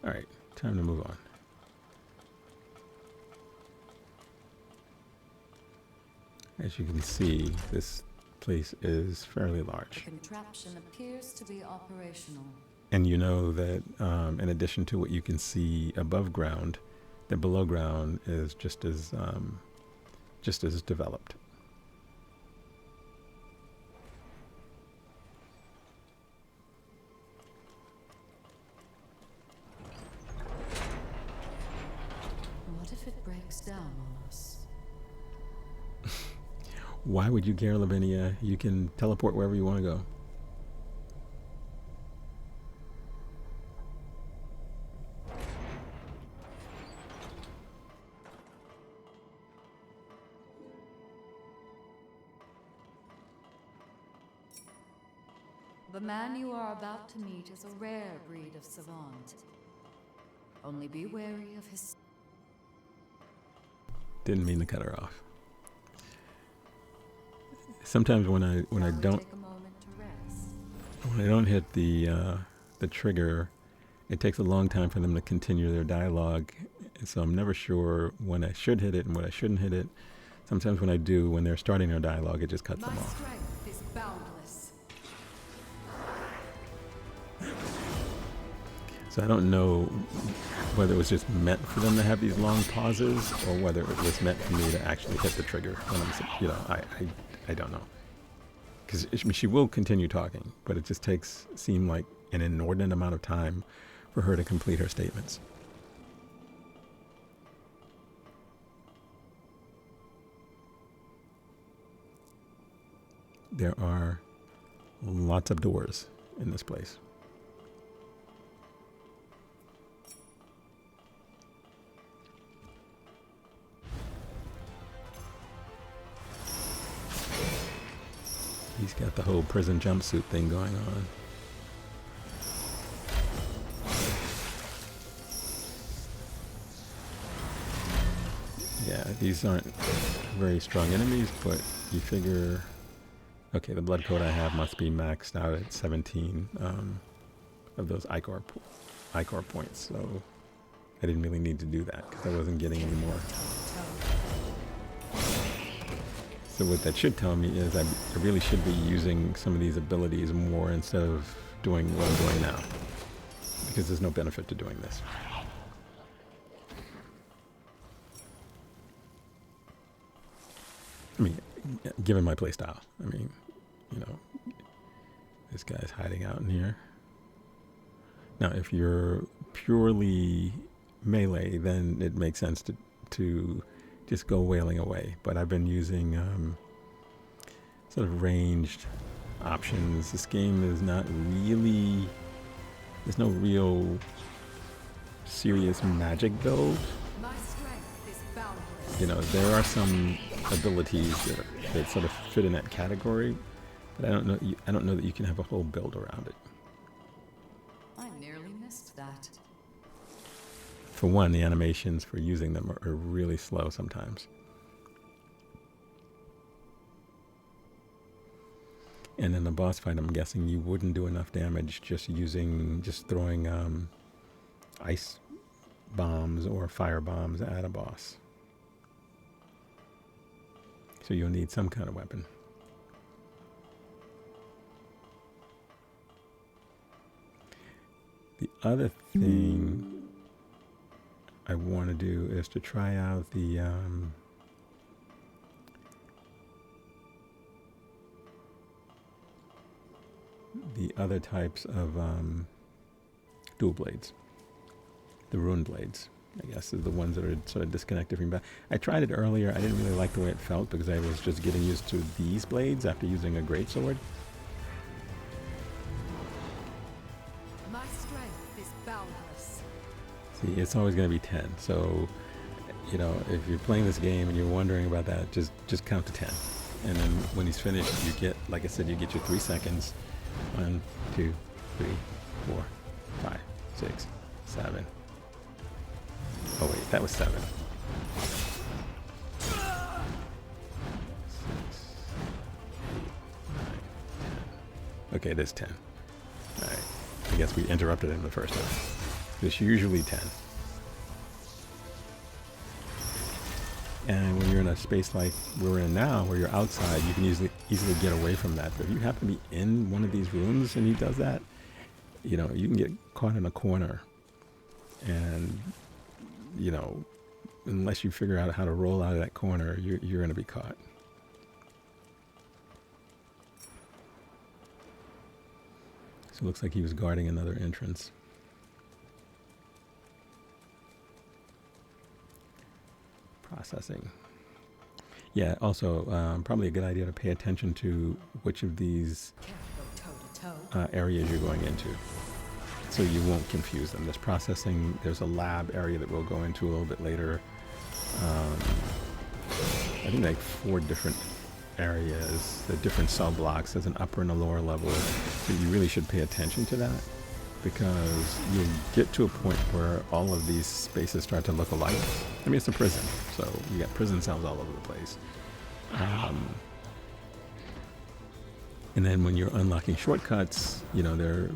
All right, time to move on. As you can see, this place is fairly large. The contraption appears to be operational. And you know that in addition to what you can see above ground, the below ground is just as developed. What if it breaks down on us? Why would you care, Lavinia? You can teleport wherever you want to go. The man you are about to meet is a rare breed of savant. Only be wary of his... Didn't mean to cut her off. Sometimes when I don't hit the trigger, it takes a long time for them to continue their dialogue, so I'm never sure when I should hit it and when I shouldn't hit it. Sometimes when I do, when they're starting their dialogue, it just cuts them off. My strength is boundless. So I don't know whether it was just meant for them to have these long pauses or whether it was meant for me to actually hit the trigger when I'm, you know, I don't know. Because she will continue talking, but it just seem like an inordinate amount of time for her to complete her statements. There are lots of doors in this place. He's got the whole prison jumpsuit thing going on. Yeah, these aren't very strong enemies, but you figure, okay, the blood code I have must be maxed out at 17 of those Ichor points, so I didn't really need to do that because I wasn't getting any more. So what that should tell me is I really should be using some of these abilities more instead of doing what I'm doing now, because there's no benefit to doing this. I mean, given my playstyle, I mean, you know, this guy's hiding out in here. Now, if you're purely melee, then it makes sense to just go wailing away. But I've been using sort of ranged options. This game is not really, there's no real serious magic build. My strength is boundless. You know, there are some abilities that sort of fit in that category, but I don't know that you can have a whole build around it. I nearly missed that. For one, the animations for using them are really slow sometimes. And in the boss fight, I'm guessing you wouldn't do enough damage just throwing ice bombs or fire bombs at a boss. So you'll need some kind of weapon. The other thing I want to do is to try out the other types of dual blades. The rune blades, I guess, is the ones that are sort of disconnected from back. I tried it earlier. I didn't really like the way it felt because I was just getting used to these blades after using a greatsword. My strength is boundless. See, it's always going to be 10. So, you know, if you're playing this game and you're wondering about that, just count to 10. And then when he's finished, you get, like I said, you get your 3 seconds. 1, 2, 3, 4, 5, 6, 7. Oh wait, that was 7. 6, 8, 9, 10. Okay, it is 10. Alright. I guess we interrupted him the first time. It's usually 10. And when you're in a space like we're in now, where you're outside, you can easily get away from that. But if you happen to be in one of these rooms and he does that, you know, you can get caught in a corner. And, you know, unless you figure out how to roll out of that corner, you're going to be caught. So it looks like he was guarding another entrance. Processing. Yeah, also probably a good idea to pay attention to which of these areas you're going into, so you won't confuse them. There's processing, there's a lab area that we'll go into a little bit later. I think like 4 different areas, the different sub blocks. There's an upper and a lower level. So you really should pay attention to that, because you'll get to a point where all of these spaces start to look alike. I mean, it's a prison, so you got prison cells all over the place. And then when you're unlocking shortcuts, you know, there are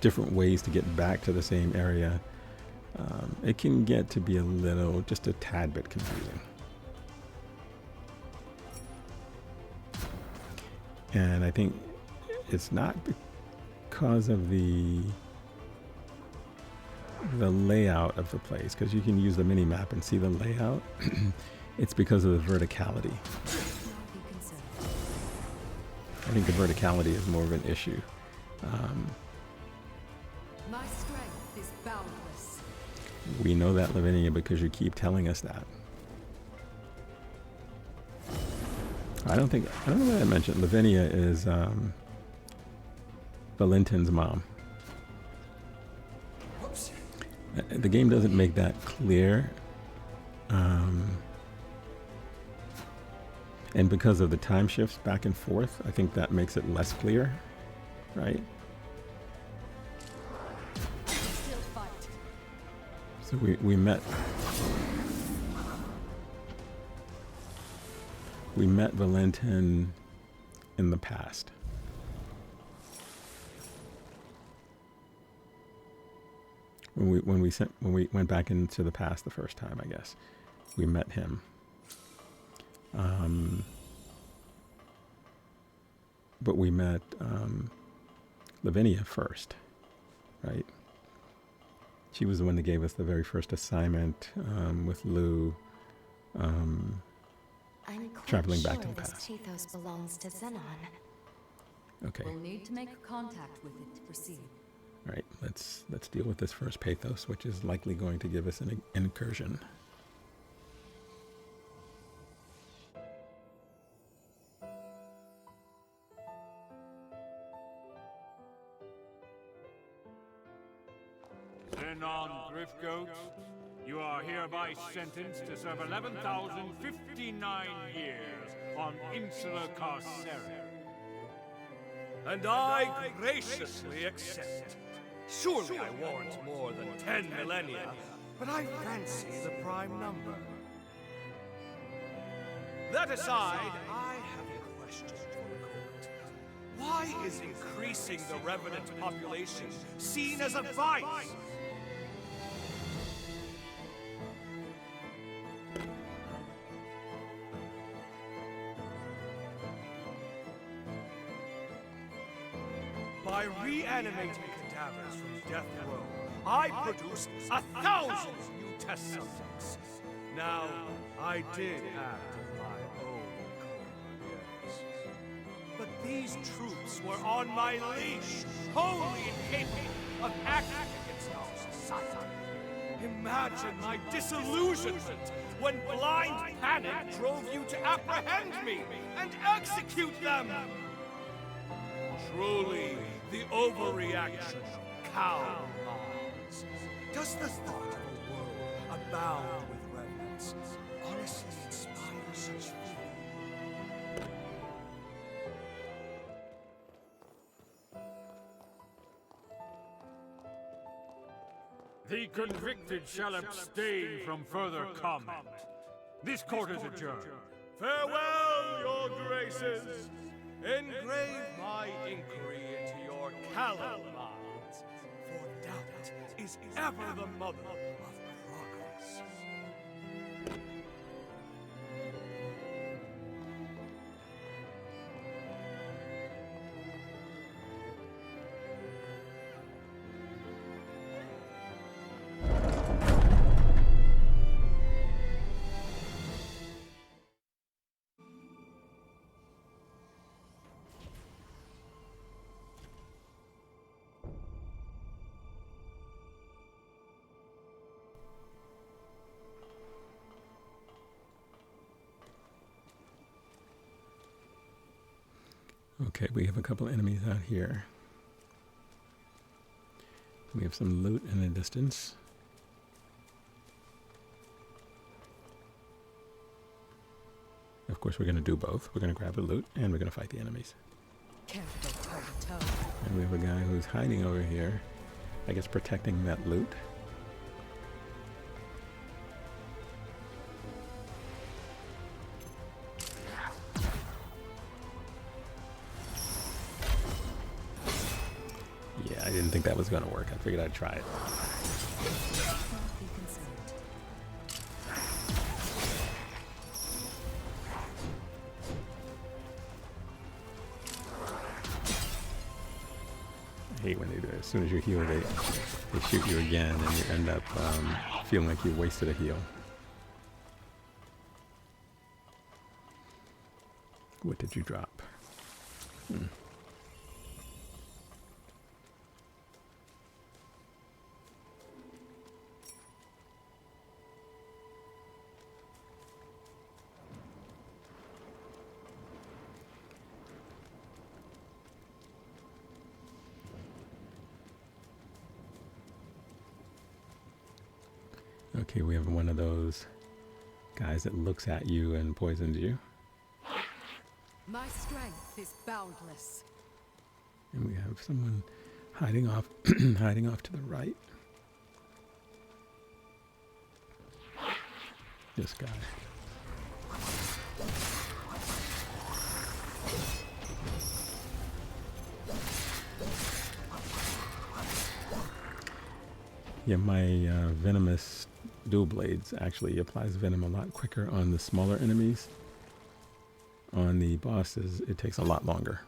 different ways to get back to the same area. It can get to be a little, just a tad bit confusing. And I think it's not because of the layout of the place, because you can use the mini map and see the layout. It's because of the verticality. I think the verticality is more of an issue. My strength is boundless. We know that, Lavinia, because you keep telling us that. I don't know what I mentioned. Lavinia is Valentin's mom. Whoops. The game doesn't make that clear. And because of the time shifts back and forth, I think that makes it less clear, right? Still fight. So we met Valentin in the past. When we went back into the past the first time, I guess we met him. But we met Lavinia first, right? She was the one that gave us the very first assignment with Lou, I'm quite traveling back sure to the this past. pathos belongs to Zenon. Okay, We'll need to make contact with it to proceed. all right. Let's deal with this first pathos, which is likely going to give us an incursion. Zenon Driftgoat, you are hereby sentenced to serve 11,059 years on Insula Carcere. And I graciously accept. Surely I warrant more than 10 millennia, but I fancy the prime number. That aside, I have a question for the court. Why is increasing the revenant population seen as a vice? By reanimating cadavers from death row, I produced 1,000 new test subjects. Now, I did act of my own accord, yes. But these troops were on my leash, wholly incapable of acting against our society. Imagine my disillusionment when blind panic drove you to apprehend me and execute them! Truly, the overreaction of cow minds. Does the thought of a world abound with remnants honestly inspire such feeling? The convicted shall abstain from further comment. This court is adjourned. Farewell, your graces! Engrave my inquiry into your callow minds, for doubt is ever the mother of progress. Okay, we have a couple enemies out here. We have some loot in the distance. Of course, we're going to do both. We're going to grab the loot, and we're going to fight the enemies. Care to go toe to toe? And we have a guy who's hiding over here, I guess protecting that loot. Yeah, I didn't think that was going to work. I figured I'd try it. I hate when they do it. As soon as you heal, they shoot you again, and you end up feeling like you wasted a heal. What did you drop? Okay, we have one of those guys that looks at you and poisons you. My strength is boundless. And we have someone hiding off hiding off to the right. This guy. Yeah, my venomous dual blades actually applies venom a lot quicker on the smaller enemies. On the bosses, it takes a lot longer.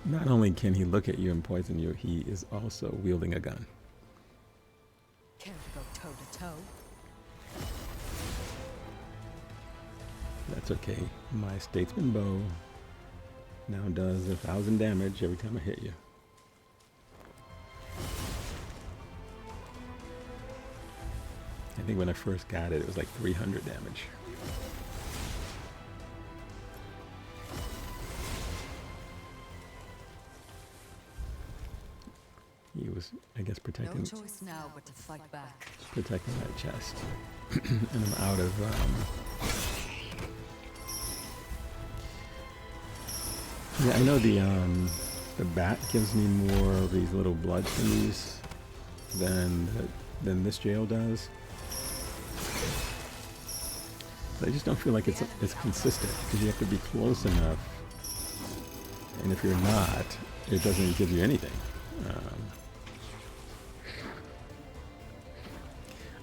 Not only can he look at you and poison you, he is also wielding a gun. Care to go toe to toe? That's okay. My statesman bow now does 1,000 damage every time I hit you. I think when I first got it, it was like 300 damage. He was, I guess, protecting. No choice now but to fight back. Protecting that chest, and I'm out of. Yeah, I know the bat gives me more of these little blood thingies than this jail does. But I just don't feel like it's consistent, because you have to be close enough, and if you're not, it doesn't give you anything.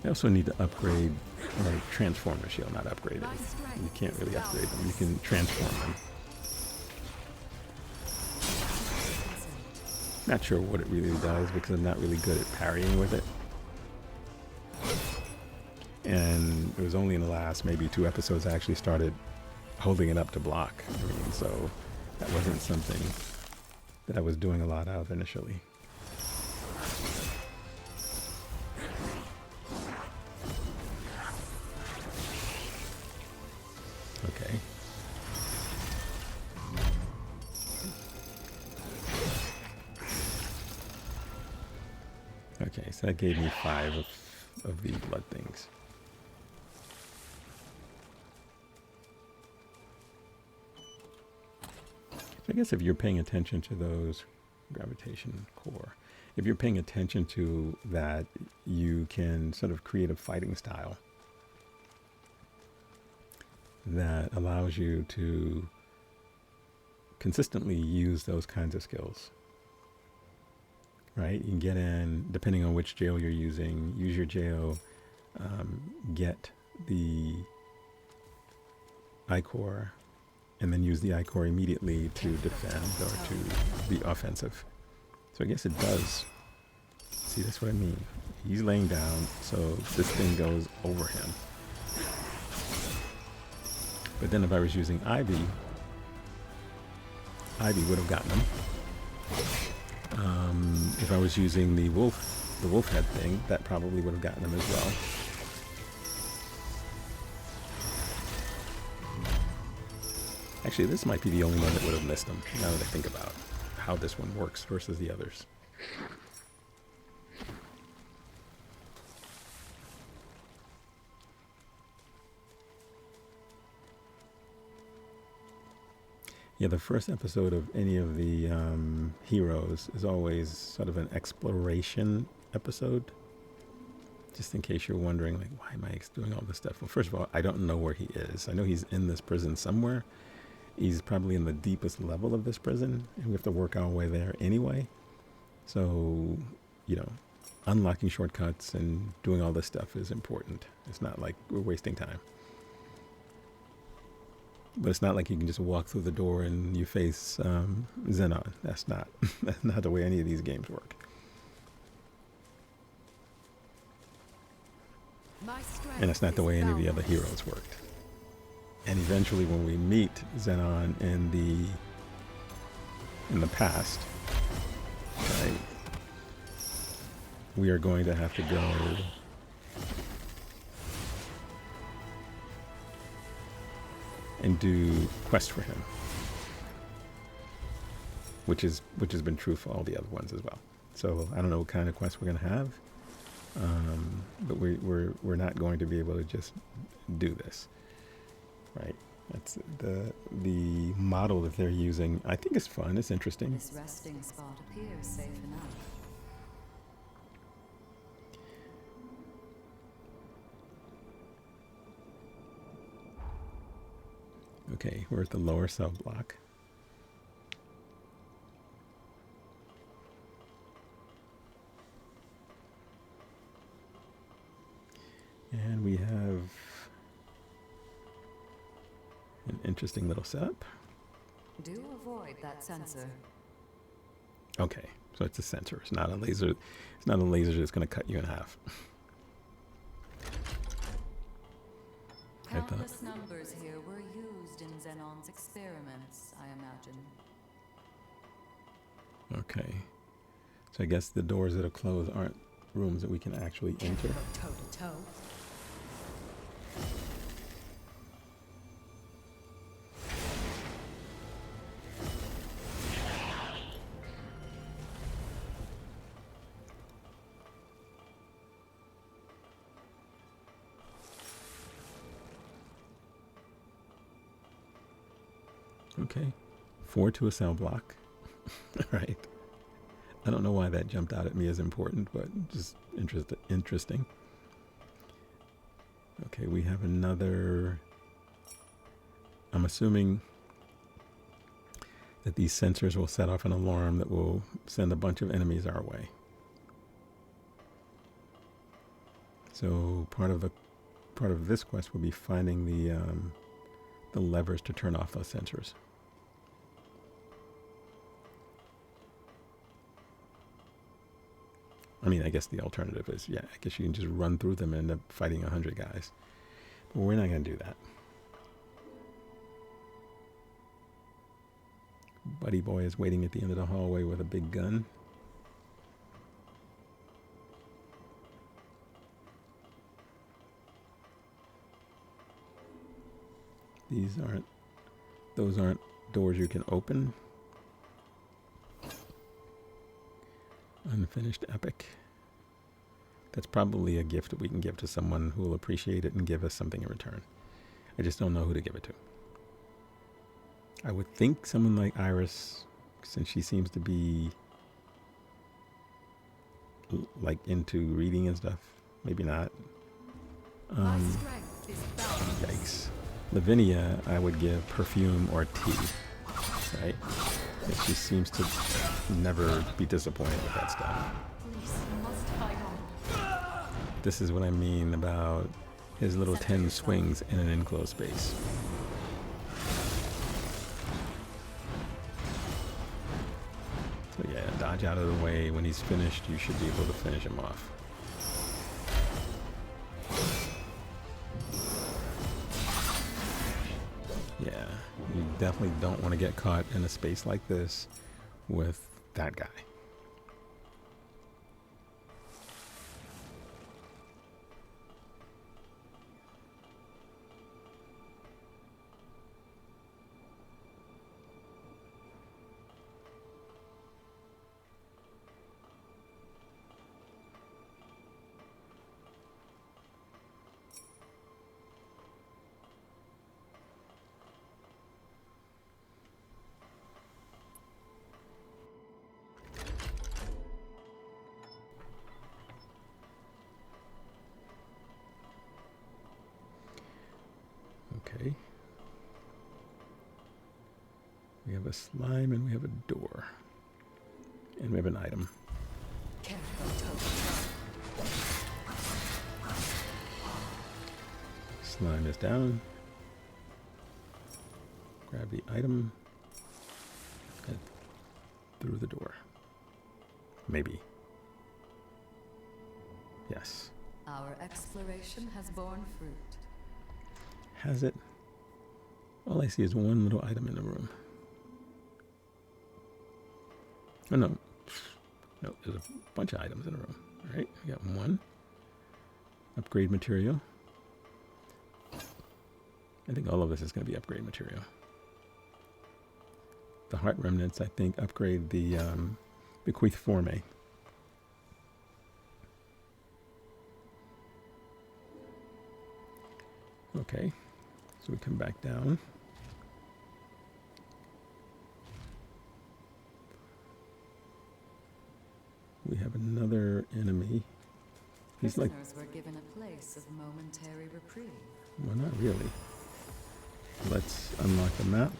I also need to upgrade or transform the shield, not upgrade it. You can't really upgrade them. You can transform them. Not sure what it really does, because I'm not really good at parrying with it. And it was only in the last maybe 2 episodes I actually started holding it up to block. I mean, so that wasn't something that I was doing a lot of initially. Okay. Okay, so that gave me 5 of the blood things. So I guess if you're paying attention to those gravitation core, if you're paying attention to that, you can sort of create a fighting style that allows you to consistently use those kinds of skills. Right? You can get in, depending on which jail you're using, use your jail, get the I-core, and then use the I-core immediately to defend or to be offensive. So I guess it does. See, that's what I mean. He's laying down, so this thing goes over him. But then if I was using Ivy would have gotten him. If I was using the wolf head thing, that probably would have gotten him as well. Actually, this might be the only one that would have missed him, now that I think about how this one works versus the others. Yeah, the first episode of any of the heroes is always sort of an exploration episode. Just in case you're wondering, like, why am I doing all this stuff? Well, first of all, I don't know where he is. I know he's in this prison somewhere. He's probably in the deepest level of this prison, and we have to work our way there anyway. So, you know, unlocking shortcuts and doing all this stuff is important. It's not like we're wasting time. But it's not like you can just walk through the door and you face Zenon. That's not the way any of these games work. And it's not the way any of the other heroes worked. And eventually when we meet Zenon in the past, right, we are going to have to go and do quests for him, which has been true for all the other ones as well. So I don't know what kind of quests we're going to have, but we're not going to be able to just do this, right? That's the model that they're using. I think it's fun. It's interesting. This resting spot appears safe enough. Okay, we're at the lower cell block. And we have an interesting little setup. Do avoid that sensor. Okay, so it's a sensor. It's not a laser. It's not a laser that's going to cut you in half. Countless numbers here were used in Zenon's experiments, I imagine. Okay. So I guess the doors that are closed aren't rooms that we can actually enter. Toe to toe. Okay. 4 to a cell block. Right. I don't know why that jumped out at me as important, but just interesting. Okay, we have another. I'm assuming that these sensors will set off an alarm that will send a bunch of enemies our way. So part of this quest will be finding the levers to turn off those sensors. I mean, I guess the alternative is, yeah, I guess you can just run through them and end up fighting 100 guys. But we're not going to do that. Buddy Boy is waiting at the end of the hallway with a big gun. Those aren't doors you can open. Unfinished epic. That's probably a gift that we can give to someone who will appreciate it and give us something in return. I just don't know who to give it to. I would think someone like Iris, since she seems to be like into reading and stuff. Maybe not. Yikes. Lavinia, I would give perfume or tea, right? She seems to never be disappointed with that stuff. This is what I mean about his little 10 swings in an enclosed space. So yeah, dodge out of the way. When he's finished, you should be able to finish him off. Yeah, you definitely don't want to get caught in a space like this with that guy. Okay. We have a slime and we have a door. And we have an item. Slime is down. Grab the item. Head through the door. Maybe. Yes. Our exploration has borne fruit. Has it? All I see is one little item in the room. Oh no. No, there's a bunch of items in the room. Alright, we got one. Upgrade material. I think all of this is going to be upgrade material. The heart remnants, I think, upgrade the bequeath forme. Okay, so we come back down. We have another enemy. He's like, were given a place of momentary reprieve. Well, not really. Let's unlock the map.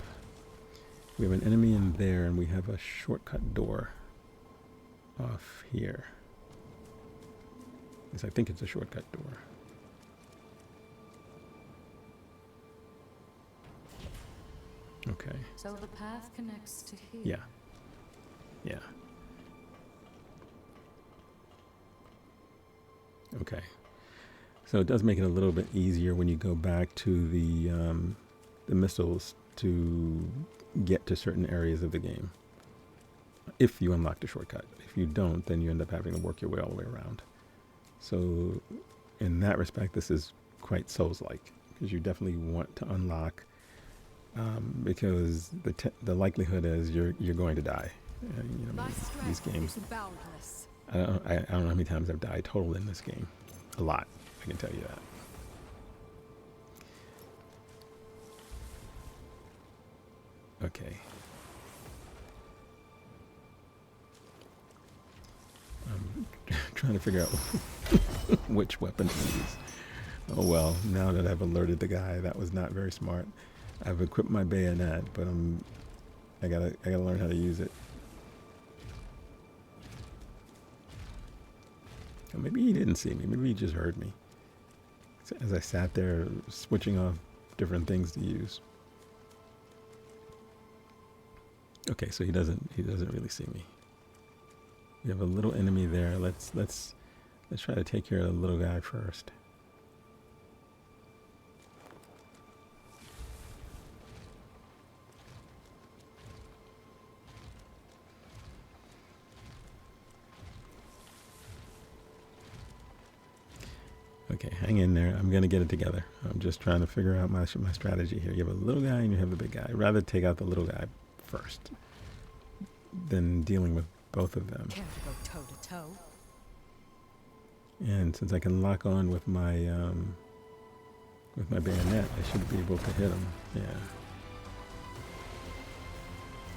We have an enemy in there, and we have a shortcut door off here. Yes, I think it's a shortcut door. Okay. So the path connects to here. Yeah. Yeah. Okay. So it does make it a little bit easier when you go back to the missiles to get to certain areas of the game. If you unlock the shortcut. If you don't, then you end up having to work your way all the way around. So in that respect, this is quite Souls-like, because you definitely want to unlock, because the likelihood is you're going to die. You know, these games. I don't know how many times I've died total in this game. A lot, I can tell you that. Okay. I'm trying to figure out which weapon to use. Oh well, now that I've alerted the guy, that was not very smart. I've equipped my bayonet, but I gotta learn how to use it. Or maybe he didn't see me. Maybe he just heard me as I sat there switching off different things to use. Okay, so he doesn't really see me. We have a little enemy there. Let's try to take care of the little guy first. Okay, hang in there. I'm gonna get it together. I'm just trying to figure out my strategy here. You have a little guy and you have the big guy. I'd rather take out the little guy first than dealing with both of them. Can't go toe to toe. And since I can lock on with my bayonet, I should be able to hit him. Yeah.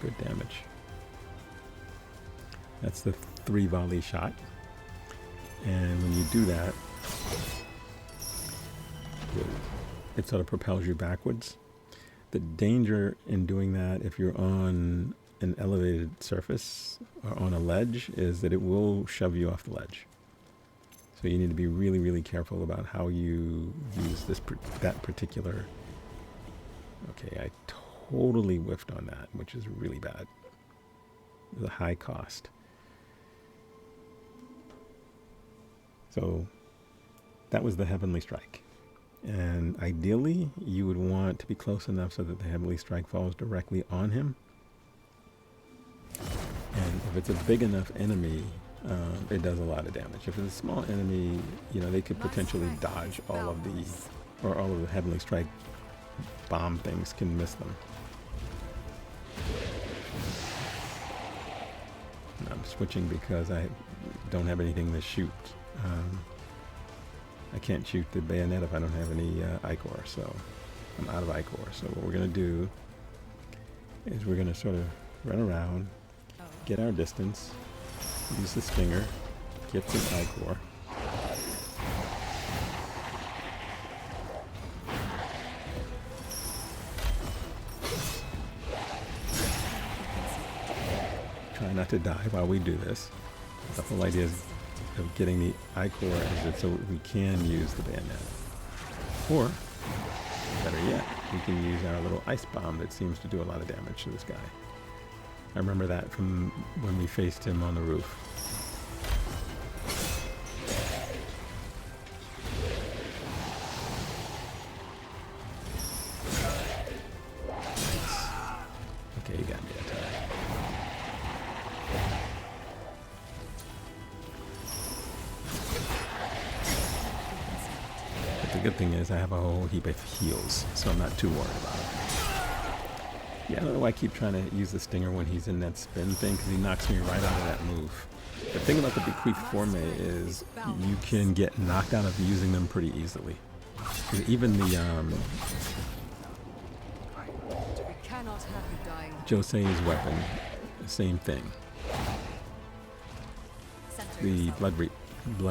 Good damage. That's the 3 volley shot. And when you do that, it sort of propels you backwards. The danger in doing that, if you're on an elevated surface or on a ledge, is that it will shove you off the ledge. So you need to be really, really careful about how you use that particular. Okay, I totally whiffed on that, which is really bad. It's a high cost. So that was the Heavenly Strike. And ideally, you would want to be close enough so that the Heavenly Strike falls directly on him. And if it's a big enough enemy, it does a lot of damage. If it's a small enemy, you know, they could potentially dodge all of the Heavenly Strike bomb things can miss them. And I'm switching because I don't have anything to shoot. I can't shoot the bayonet if I don't have any Ichor, so I'm out of Ichor. So what we're going to do is we're going to sort of run around, get our distance, use the stinger, get some Ichor. not to die while we do this. The whole idea is of getting the I-core exit so we can use the bayonet. Or, better yet, we can use our little ice bomb that seems to do a lot of damage to this guy. I remember that from when we faced him on the roof. Okay, you got me that time. But the good thing is I have a whole heap of heals, so I'm not too worried about it. Yeah, I don't know why I keep trying to use the stinger when he's in that spin thing, because he knocks me right out of that move. The thing about the bequeath forme is you can get knocked out of using them pretty easily. Even the Jose's weapon, the same thing. The Blood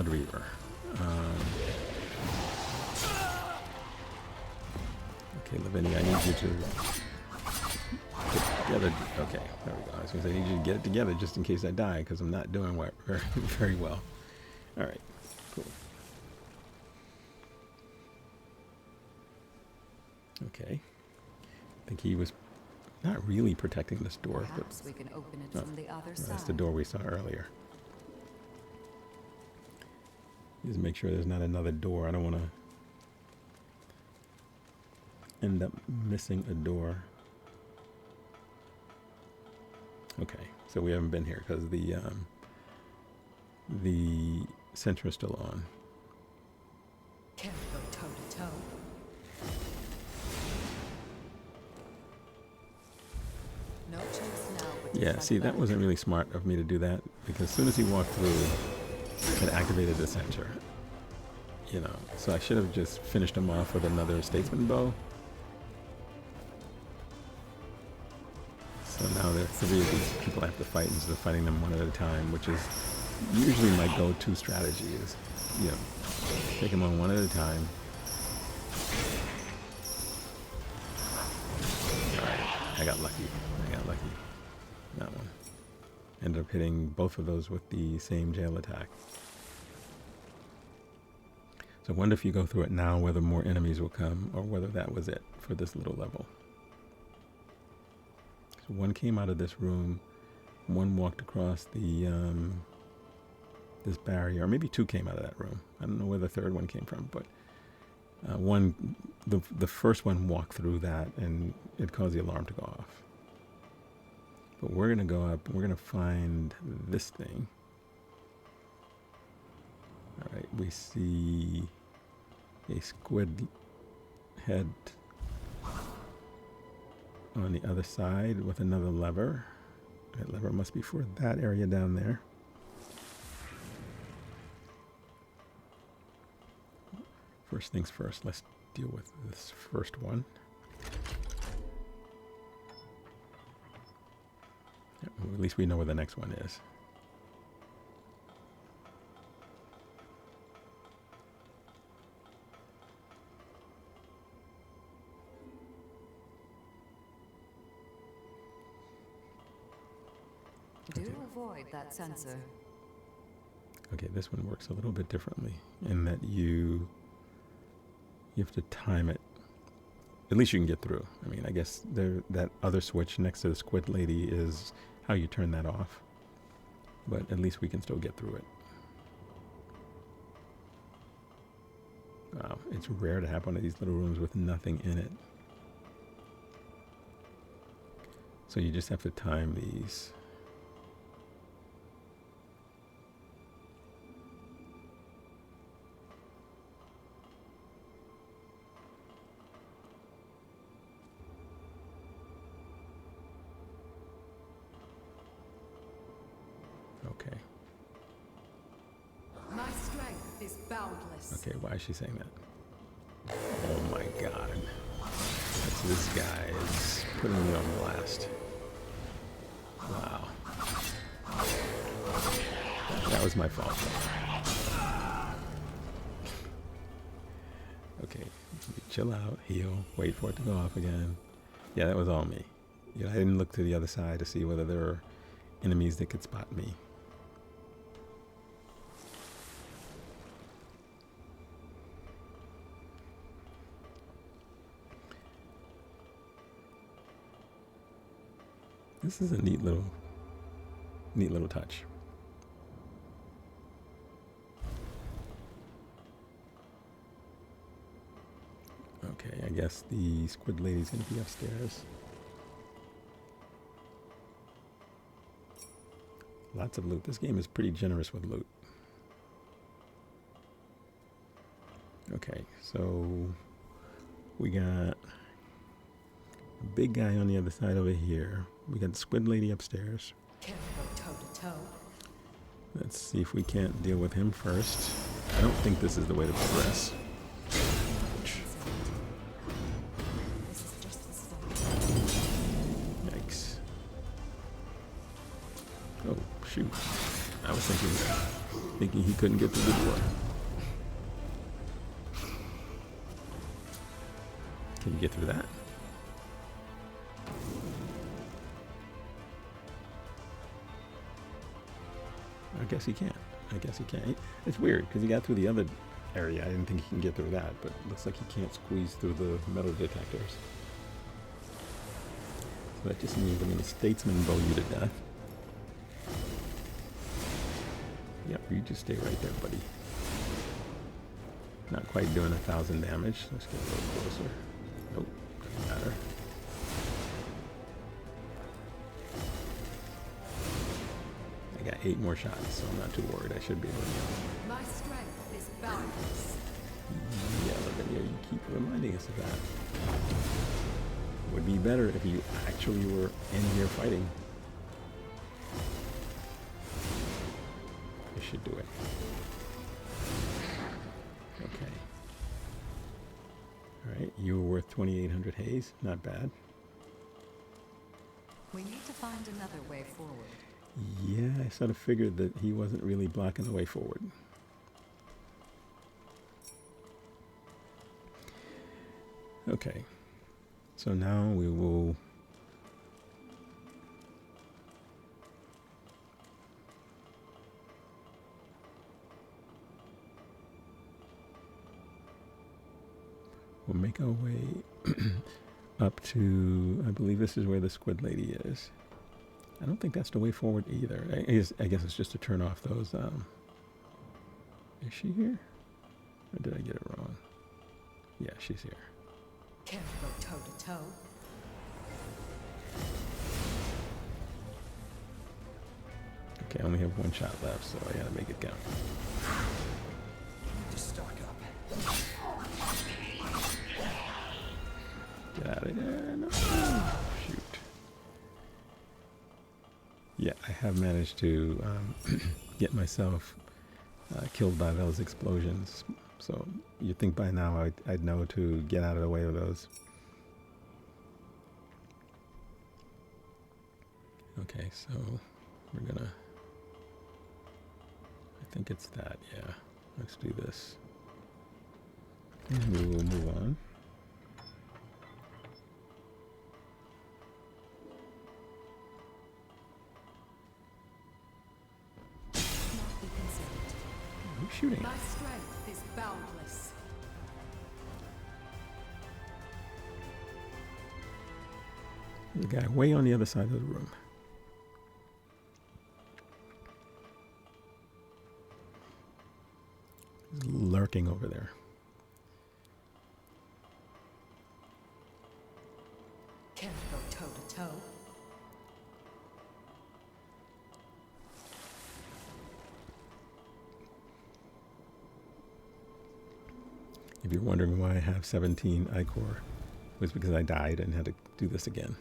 Reaver. Okay, Lavina, I need you to get together. Okay, there we go. I was going to say, I need you to get it together just in case I die, because I'm not doing very well. All right, cool. Okay. I think he was not really protecting this door, Perhaps we can open it from the other side. That's the door we saw earlier. Just make sure there's not another door. I don't want to end up missing a door. Okay, so we haven't been here because the sensor is still on. Can't go toe to toe. No choice now but to Yeah, fight see, that back. wasn't really smart of me to do that, because as soon as he walked through, it activated the sensor. You know, so I should have just finished him off with another Statesman bow. So now there are 3 of these people I have to fight instead of fighting them one at a time, which is usually my go-to strategy is, you know, take them on one at a time. Alright, I got lucky. That one. Ended up hitting both of those with the same jail attack. So I wonder if you go through it now whether more enemies will come or whether that was it for this little level. So one came out of this room, one walked across the this barrier, or maybe 2 came out of that room. I don't know where the third one came from, but the first one walked through that and it caused the alarm to go off. But we're going to go up and we're going to find this thing. All right, we see a squid head on the other side with another lever. That lever must be for that area down there. First things first, let's deal with this first one. Well, at least we know where the next one is. Do avoid that sensor. Okay, this one works a little bit differently in that you have to time it. At least you can get through. I mean, I guess that other switch next to the squid lady is how you turn that off. But at least we can still get through it. Wow, it's rare to have one of these little rooms with nothing in it. So you just have to time these. Okay. My strength is boundless. Okay, why is she saying that? Oh my god. This guy is putting me on blast. Wow. That was my fault. Okay, chill out, heal, wait for it to go off again. Yeah, that was all me. You know, I didn't look to the other side to see whether there were enemies that could spot me. This is a neat little touch. Okay, I guess the squid lady's gonna be upstairs. Lots of loot. This game is pretty generous with loot. Okay, so we got a big guy on the other side over here. We got the squid lady upstairs. Can't go toe to toe. Let's see if we can't deal with him first. I don't think this is the way to progress. Yikes. Oh, shoot. I was thinking he couldn't get through the door. Can you get through that? I guess he can't. It's weird because he got through the other area. I didn't think he can get through that, but it looks like he can't squeeze through the metal detectors. So that just means I'm going to statesman bow you to death. Yep, you just stay right there, buddy. Not quite doing 1,000 damage. Let's get a little closer. Nope, doesn't matter. I got 8 more shots, so I'm not too worried. I should be able to get them. My strength is boundless. Yeah, Lavina, you keep reminding us of that. Would be better if you actually were in here fighting. This should do it. Okay. Alright, you were worth 2,800 haze. Not bad. We need to find another way forward. Yeah, I sort of figured that he wasn't really blocking the way forward. Okay. So now we will make our way up to, I believe this is where the squid lady is. I don't think that's the way forward either. I guess it's just to turn off those, is she here? Or did I get it wrong? Yeah, she's here. Can't go toe to toe. Okay, I only have 1 shot left, so I gotta make it count. Need to stock up. Get out of there. No. Shoot. Yeah, I have managed to get myself killed by those explosions. So you'd think by now I'd know to get out of the way of those. Okay, so we're gonna, I think it's that, yeah. Let's do this. And we will move on. Who's shooting? My strength is boundless. The guy way on the other side of the room. He's lurking over there. Can't go toe to toe. If you're wondering why I have 17 Ichor, it was because I died and had to do this again.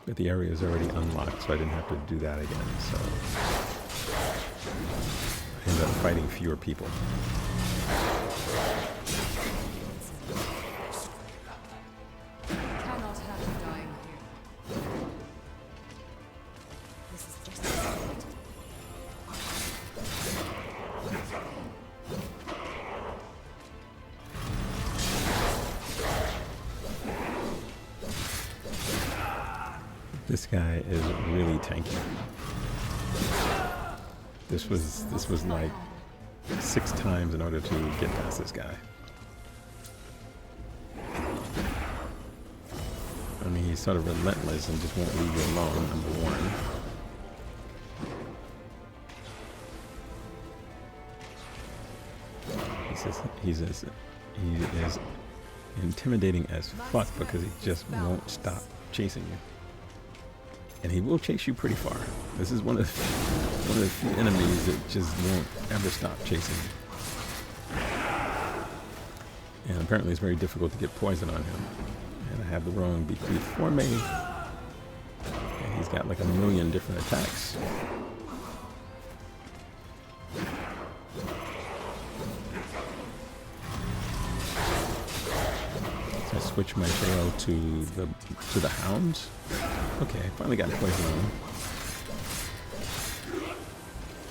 But the area is already unlocked, so I didn't have to do that again, so I ended up fighting fewer people. Cannot have you dying here. This is just a start. This guy is really tanky. This was like 6 times in order to get past this guy. I mean, he's sort of relentless and just won't leave you alone, number one. He is intimidating as fuck because he just won't stop chasing you. And he will chase you pretty far. This is one of the few enemies that just won't ever stop chasing you. And apparently it's very difficult to get poison on him. And I have the wrong bequeath for me. And he's got like a million different attacks. So I switch my trail to the hounds. Okay, I finally got poison on him.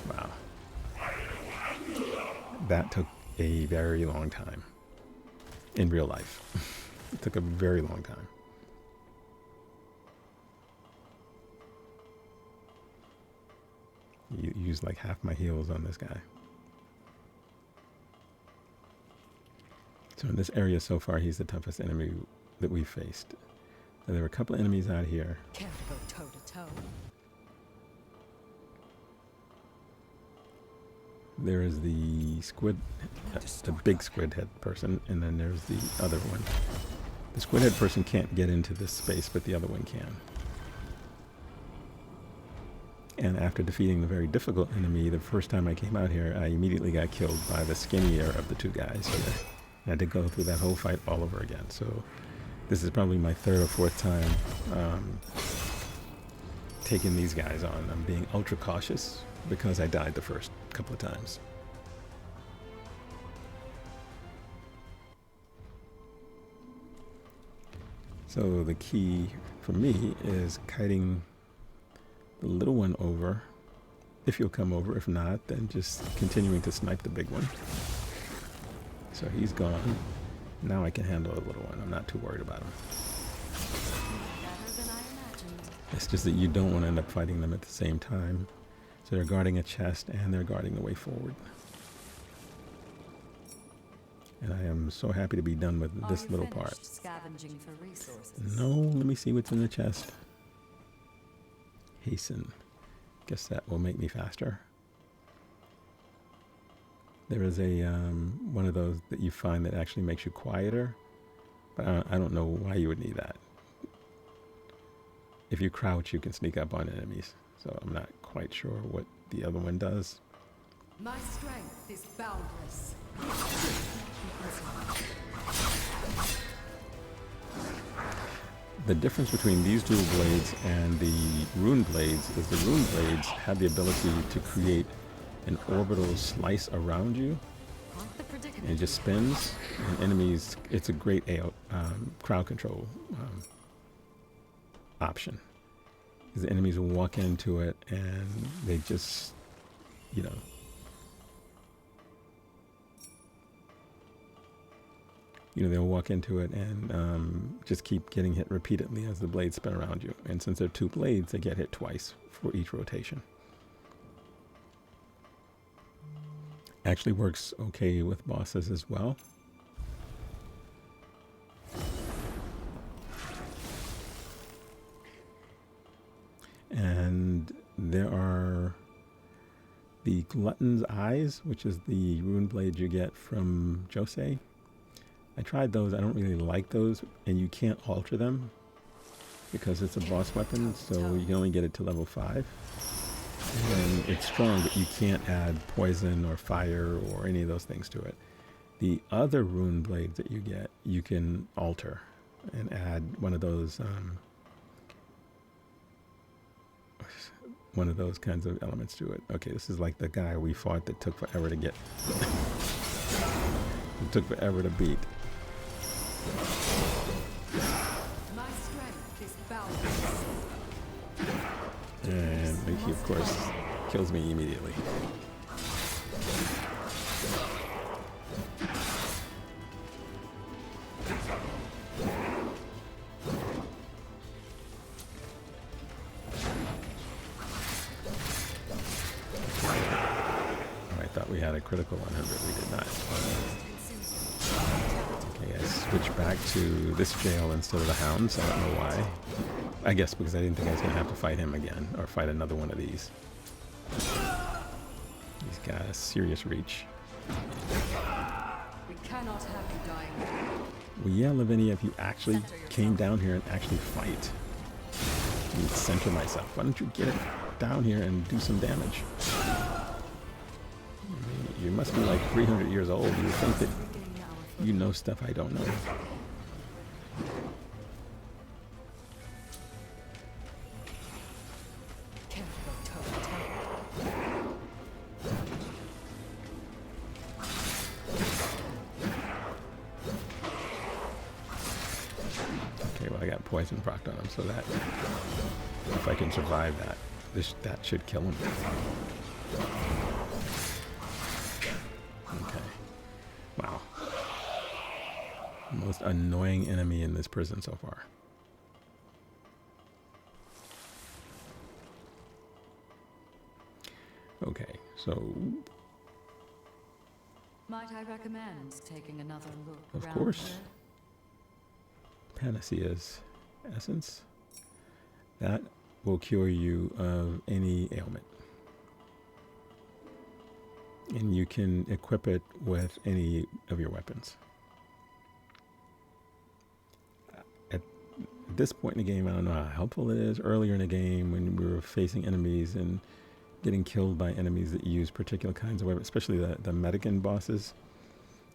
Wow. That took a very long time. In real life. It took a very long time. You used like half my heals on this guy. So in this area so far, he's the toughest enemy that we've faced. Now, there were a couple of enemies out here. Care to go toe to toe? There is the squid, the big squid head person, and then there's the other one. The squid head person can't get into this space, but the other one can. And after defeating the very difficult enemy, the first time I came out here, I immediately got killed by the skinnier of the 2 guys here. I had to go through that whole fight all over again. So this is probably my 3rd or 4th time taking these guys on. I'm being ultra cautious because I died the first couple of times. So the key for me is kiting the little one over, if you'll come over. If not, then just continuing to snipe the big one. So he's gone. Now I can handle the little one. I'm not too worried about him. Better than I imagined. It's just that you don't want to end up fighting them at the same time. So they're guarding a chest and they're guarding the way forward. And I am so happy to be done with this little part. Scavenging for resources? No, let me see what's in the chest. Hasten. Guess that will make me faster. There is a one of those that you find that actually makes you quieter, but I don't know why you would need that. If you crouch, you can sneak up on enemies, so I'm not quite sure what the other one does. My strength is boundless. The difference between these dual blades and the rune blades is the rune blades have the ability to create an orbital slice around you. And it just spins, and enemies, it's a great crowd control option. Because the enemies will walk into it and they just, you know, they'll walk into it and just keep getting hit repeatedly as the blades spin around you. And since they're 2 blades, they get hit twice for each rotation. Actually works okay with bosses as well. And there are the Glutton's Eyes, which is the rune blade you get from Jose. I tried those. I don't really like those, and you can't alter them because it's a boss weapon, so you can only get it to level 5. And it's strong, but you can't add poison or fire or any of those things to it. The other rune blades that you get, you can alter and add one of those kinds of elements to it. Okay, this is like the guy we fought that took forever to get. It took forever to beat. My strength is boundless. And he, of course, kills me immediately. got a critical on him, but we did not. Okay, I switched back to this jail instead of the hounds. I don't know why. I guess because I didn't think I was going to have to fight him again, or fight another one of these. He's got a serious reach. We cannot have you dying. Well, yeah, Lavinia, if you actually came down here and actually fight, you'd center myself. Why don't you get it down here and do some damage? I mean, you must be like 300 years old. You would think that you know stuff I don't know. Okay, well I got poison procced on him, so that if I can survive that, that should kill him. Okay. Wow. Most annoying enemy in this prison so far. Okay, so Might I recommend taking another look of around course, here? Panacea's essence. That will cure you of any ailment. And you can equip it with any of your weapons. At this point in the game, I don't know how helpful it is. Earlier in the game, when we were facing enemies and getting killed by enemies that use particular kinds of weapons, especially the Medican bosses,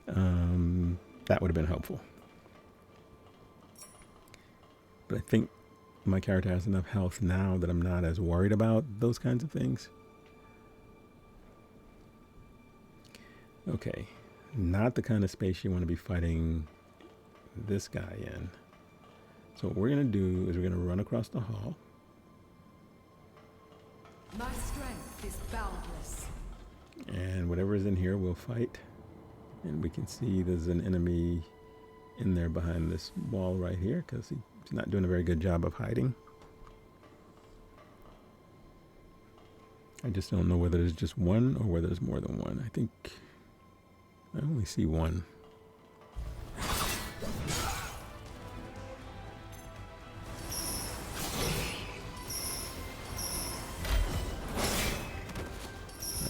that would have been helpful. But I think my character has enough health now that I'm not as worried about those kinds of things. Okay, not the kind of space you want to be fighting this guy in. So what we're going to do is we're going to run across the hall. My strength is boundless. And whatever is in here, we'll fight. And we can see there's an enemy in there behind this wall right here, because he's not doing a very good job of hiding. I just don't know whether there's just one or whether there's more than one. I think I only see one.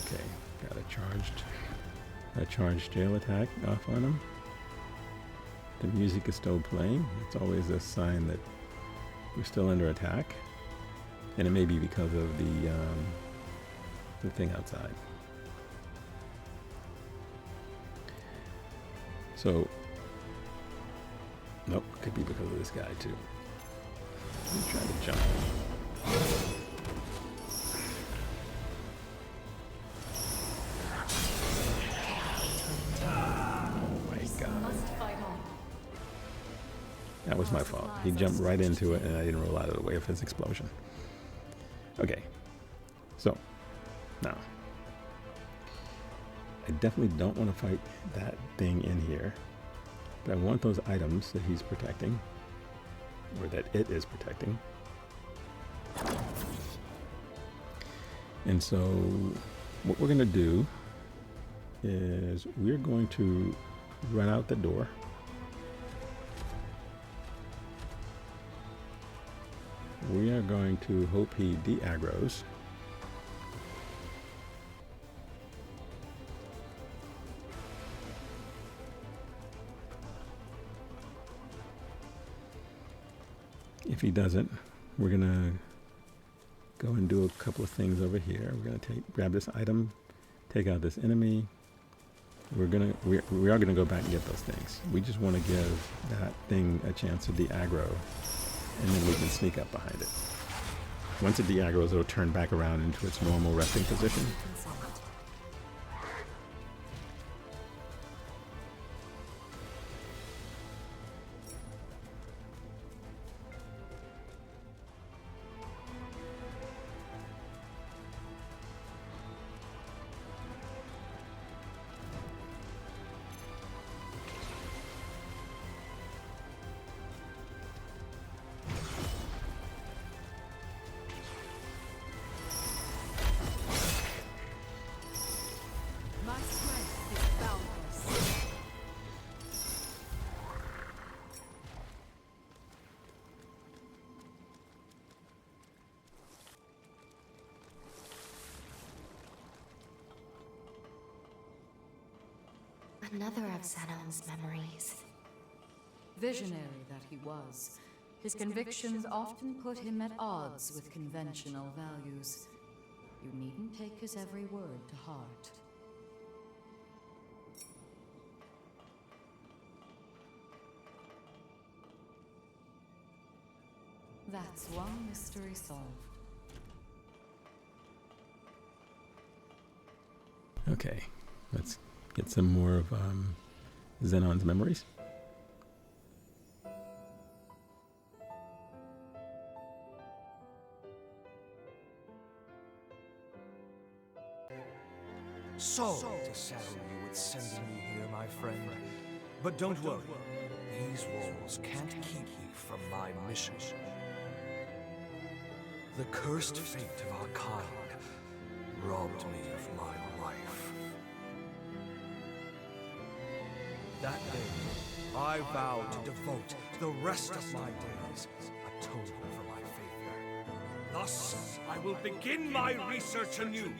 Okay, got a charged jail attack off on him. The music is still playing. It's always a sign that we're still under attack, and it may be because of the thing outside. So, nope, could be because of this guy too. I'm trying to jump. Oh my God. That was my fault. He jumped right into it and I didn't roll out of the way of his explosion. Okay, so now I definitely don't want to fight that thing in here, but I want those items that he's protecting, or that it is protecting. And so what we're going to do is we're going to run out the door. We are going to hope he de-aggros. If he doesn't, we're gonna go and do a couple of things over here. We're gonna grab this item, take out this enemy. We are gonna go back and get those things. We just want to give that thing a chance to de-aggro, and then we can sneak up behind it. Once it de-aggros, it'll turn back around into its normal resting position. Another of Zenon's memories. Visionary that he was, his convictions often put him at odds with conventional values. You needn't take his every word to heart. That's one mystery solved. Okay, let's get some more of Zenon's memories. Sorry to saddle you with sending me here, my friend. But don't worry, these walls can't keep me from my mission. The cursed fate of our kind robbed me of my wife. That day, I vowed to devote the rest of my days atoning for my failure. Thus, I will begin my research anew.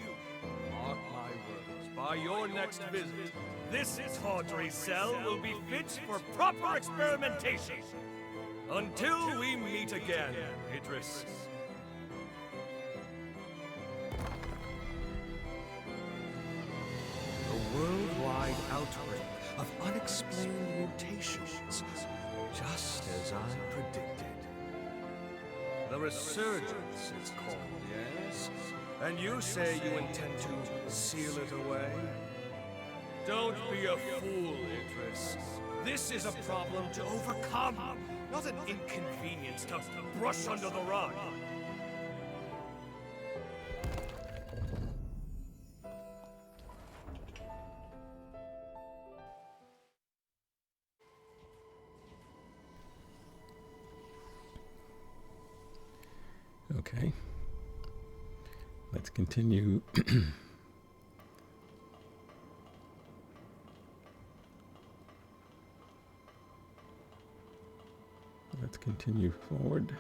Mark my words, by your next visit, this tawdry cell will be fit for proper experimentation. Until we meet again, Idris. A worldwide outbreak of unexplained mutations, just as I predicted. The resurgence, it's called, yes? And you say you intend to seal it away? Don't be a fool, Idris. This is a problem to overcome, not an inconvenience to brush under the rug. Okay. Let's continue. Let's continue forward.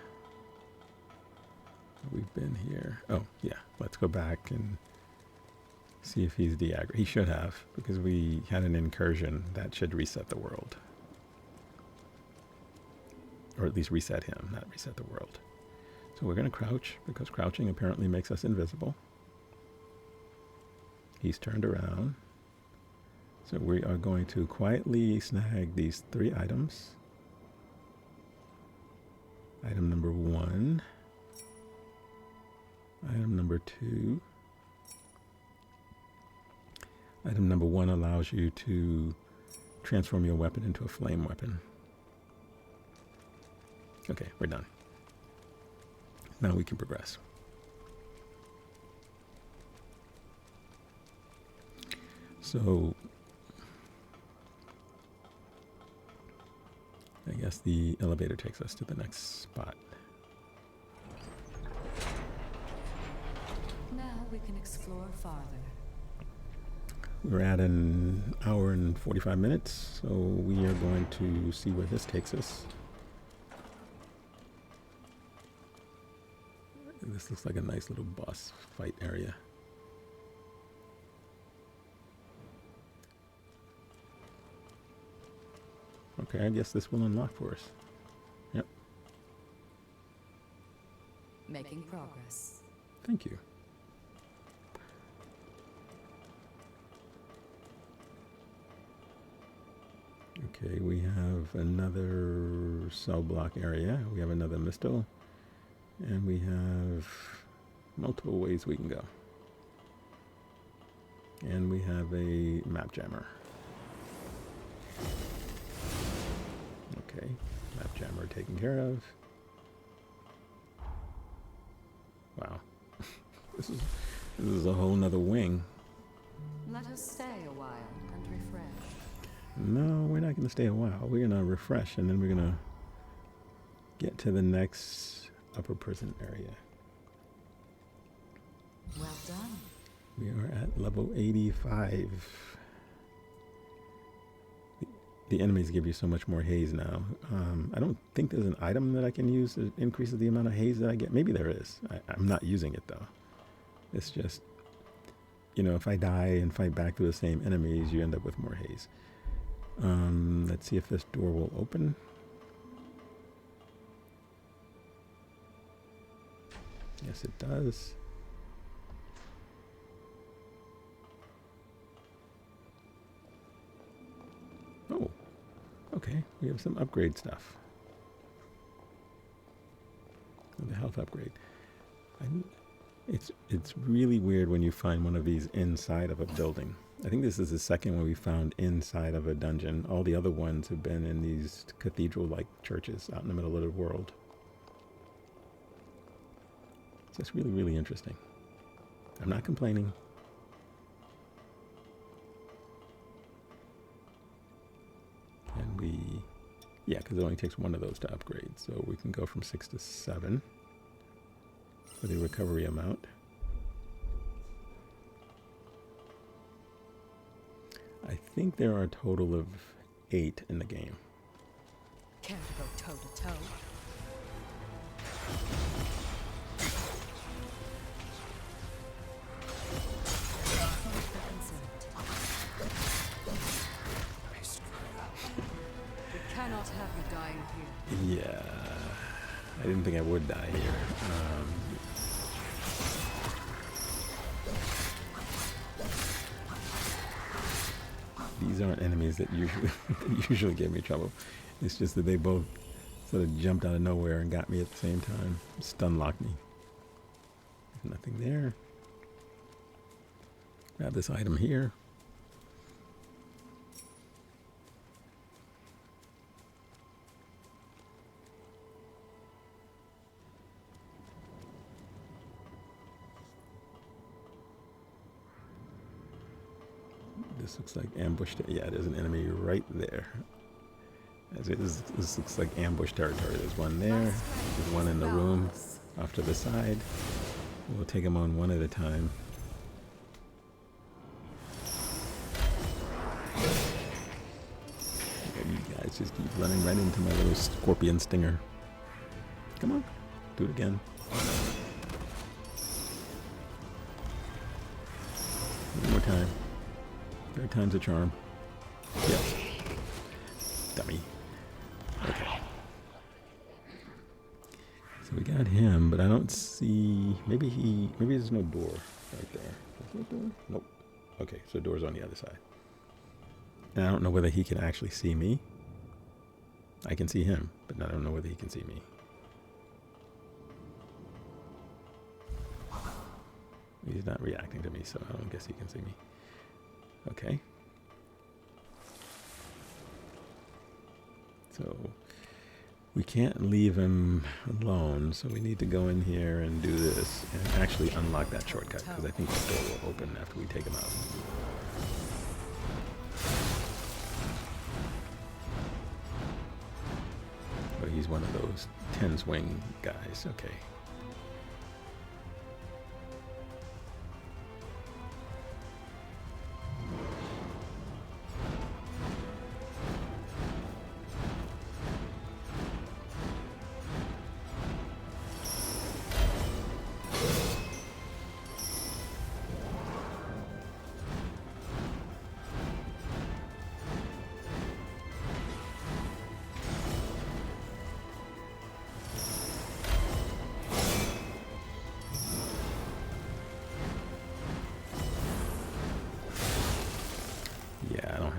We've been here. Oh, yeah. Let's go back and see if he's deaggroed. He should have, because we had an incursion that should reset the world. Or at least reset him, not reset the world. So we're going to crouch, because crouching apparently makes us invisible. He's turned around. So we are going to quietly snag these 3 items. Item number 1. Item number 2. Item number 1 allows you to transform your weapon into a flame weapon. Okay, we're done. Now we can progress. So, I guess the elevator takes us to the next spot. Now we can explore farther. We're at an hour and 45 minutes, so we are going to see where this takes us. This looks like a nice little boss fight area. Okay, I guess this will unlock for us. Yep. Making progress. Thank you. Okay, we have another cell block area. We have another misto. And we have multiple ways we can go. And we have a map jammer. Okay, map jammer taken care of. Wow. This is a whole nother wing. Let us stay a while and refresh. No, we're not going to stay a while. We're going to refresh and then we're going to get to the next upper prison area. Well done. We are at level 85. The enemies give you so much more haze now. I don't think there's an item that I can use that increases the amount of haze that I get. Maybe there is. I'm not using it though. It's just, you know, if I die and fight back to the same enemies, you end up with more haze. Let's see if this door will open. Yes, it does. Oh, okay. We have some upgrade stuff. The health upgrade. It's really weird when you find one of these inside of a building. I think this is the second one we found inside of a dungeon. All the other ones have been in these cathedral-like churches out in the middle of the world. So it's really, really interesting. I'm not complaining. And yeah, because it only takes one of those to upgrade. So we can go from 6 to 7 for the recovery amount. I think there are a total of 8 in the game. Care to go toe to toe? We cannot have you dying here. Yeah, I didn't think I would die here. These aren't enemies that usually give me trouble. It's just that they both sort of jumped out of nowhere and got me at the same time. Stun locked me. There's nothing there. Grab this item here. This looks like ambushed. Yeah, there's an enemy right there. As it is, this looks like ambush territory. There's one there. There's one in the room off to the side. We'll take them on one at a time. You guys just keep running right into my little scorpion stinger. Come on, do it again. One more time. Third time's a charm. Yep. Dummy. Okay. So we got him, but I don't see... Maybe there's no door right there. Is there a door? Nope. Okay, so door's on the other side. And I don't know whether he can actually see me. I can see him, but I don't know whether he can see me. He's not reacting to me, so I don't guess he can see me. Okay. So we can't leave him alone, so we need to go in here and do this and actually unlock that shortcut, because I think the door will open after we take him out. But he's one of those 10 swing guys. Okay.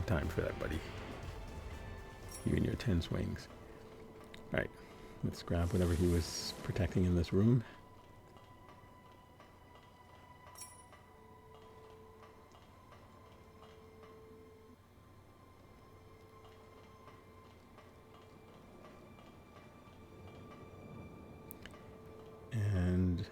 Time for that, buddy. You and your 10 swings. Alright, let's grab whatever he was protecting in this room. And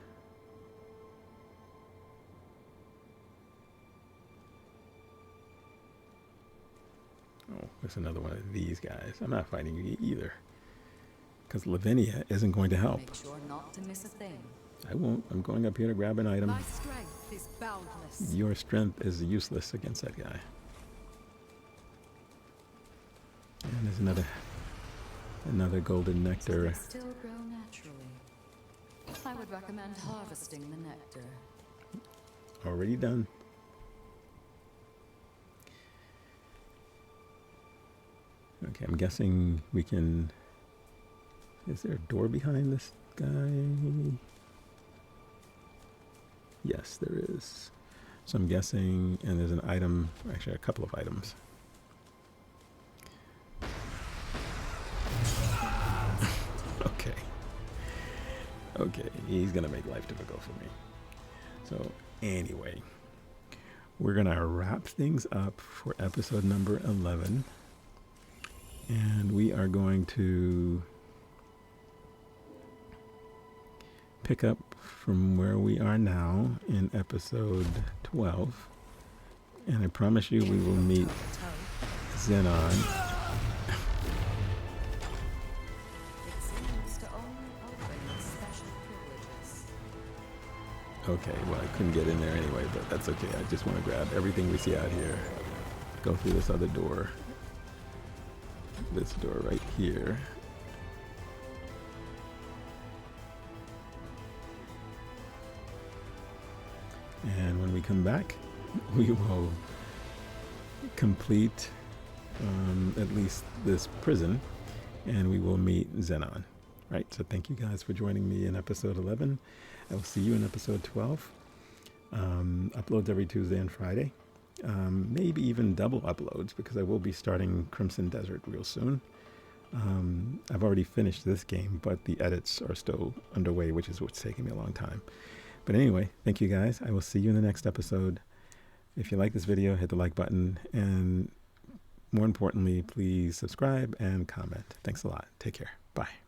oh, there's another one of these guys. I'm not fighting you either. Because Lavina isn't going to help. Make sure not to miss a thing. I won't. I'm going up here to grab an item. My strength is boundless. Your strength is useless against that guy. And there's another golden nectar. Still grow naturally. I would recommend harvesting the nectar. Already done. Okay, I'm guessing we can... Is there a door behind this guy? Yes, there is. So I'm guessing, and there's an item, actually a couple of items. Okay. Okay, he's gonna make life difficult for me. So anyway, we're gonna wrap things up for episode number 11. And we are going to pick up from where we are now in episode 12. And I promise you we will meet Zenon. Okay, well I couldn't get in there anyway, but that's okay. I just want to grab everything we see out here. Go through this other door. This door right here. And when we come back, we will complete at least this prison, and we will meet Zenon. Right, so thank you guys for joining me in episode 11. I will see you in episode 12. Uploads every Tuesday and Friday. Maybe even double uploads, because I will be starting Crimson Desert real soon. I've already finished this game, but the edits are still underway, which is what's taking me a long time. But anyway, thank you guys. I will see you in the next episode. If you like this video, hit the like button. And more importantly, please subscribe and comment. Thanks a lot. Take care. Bye.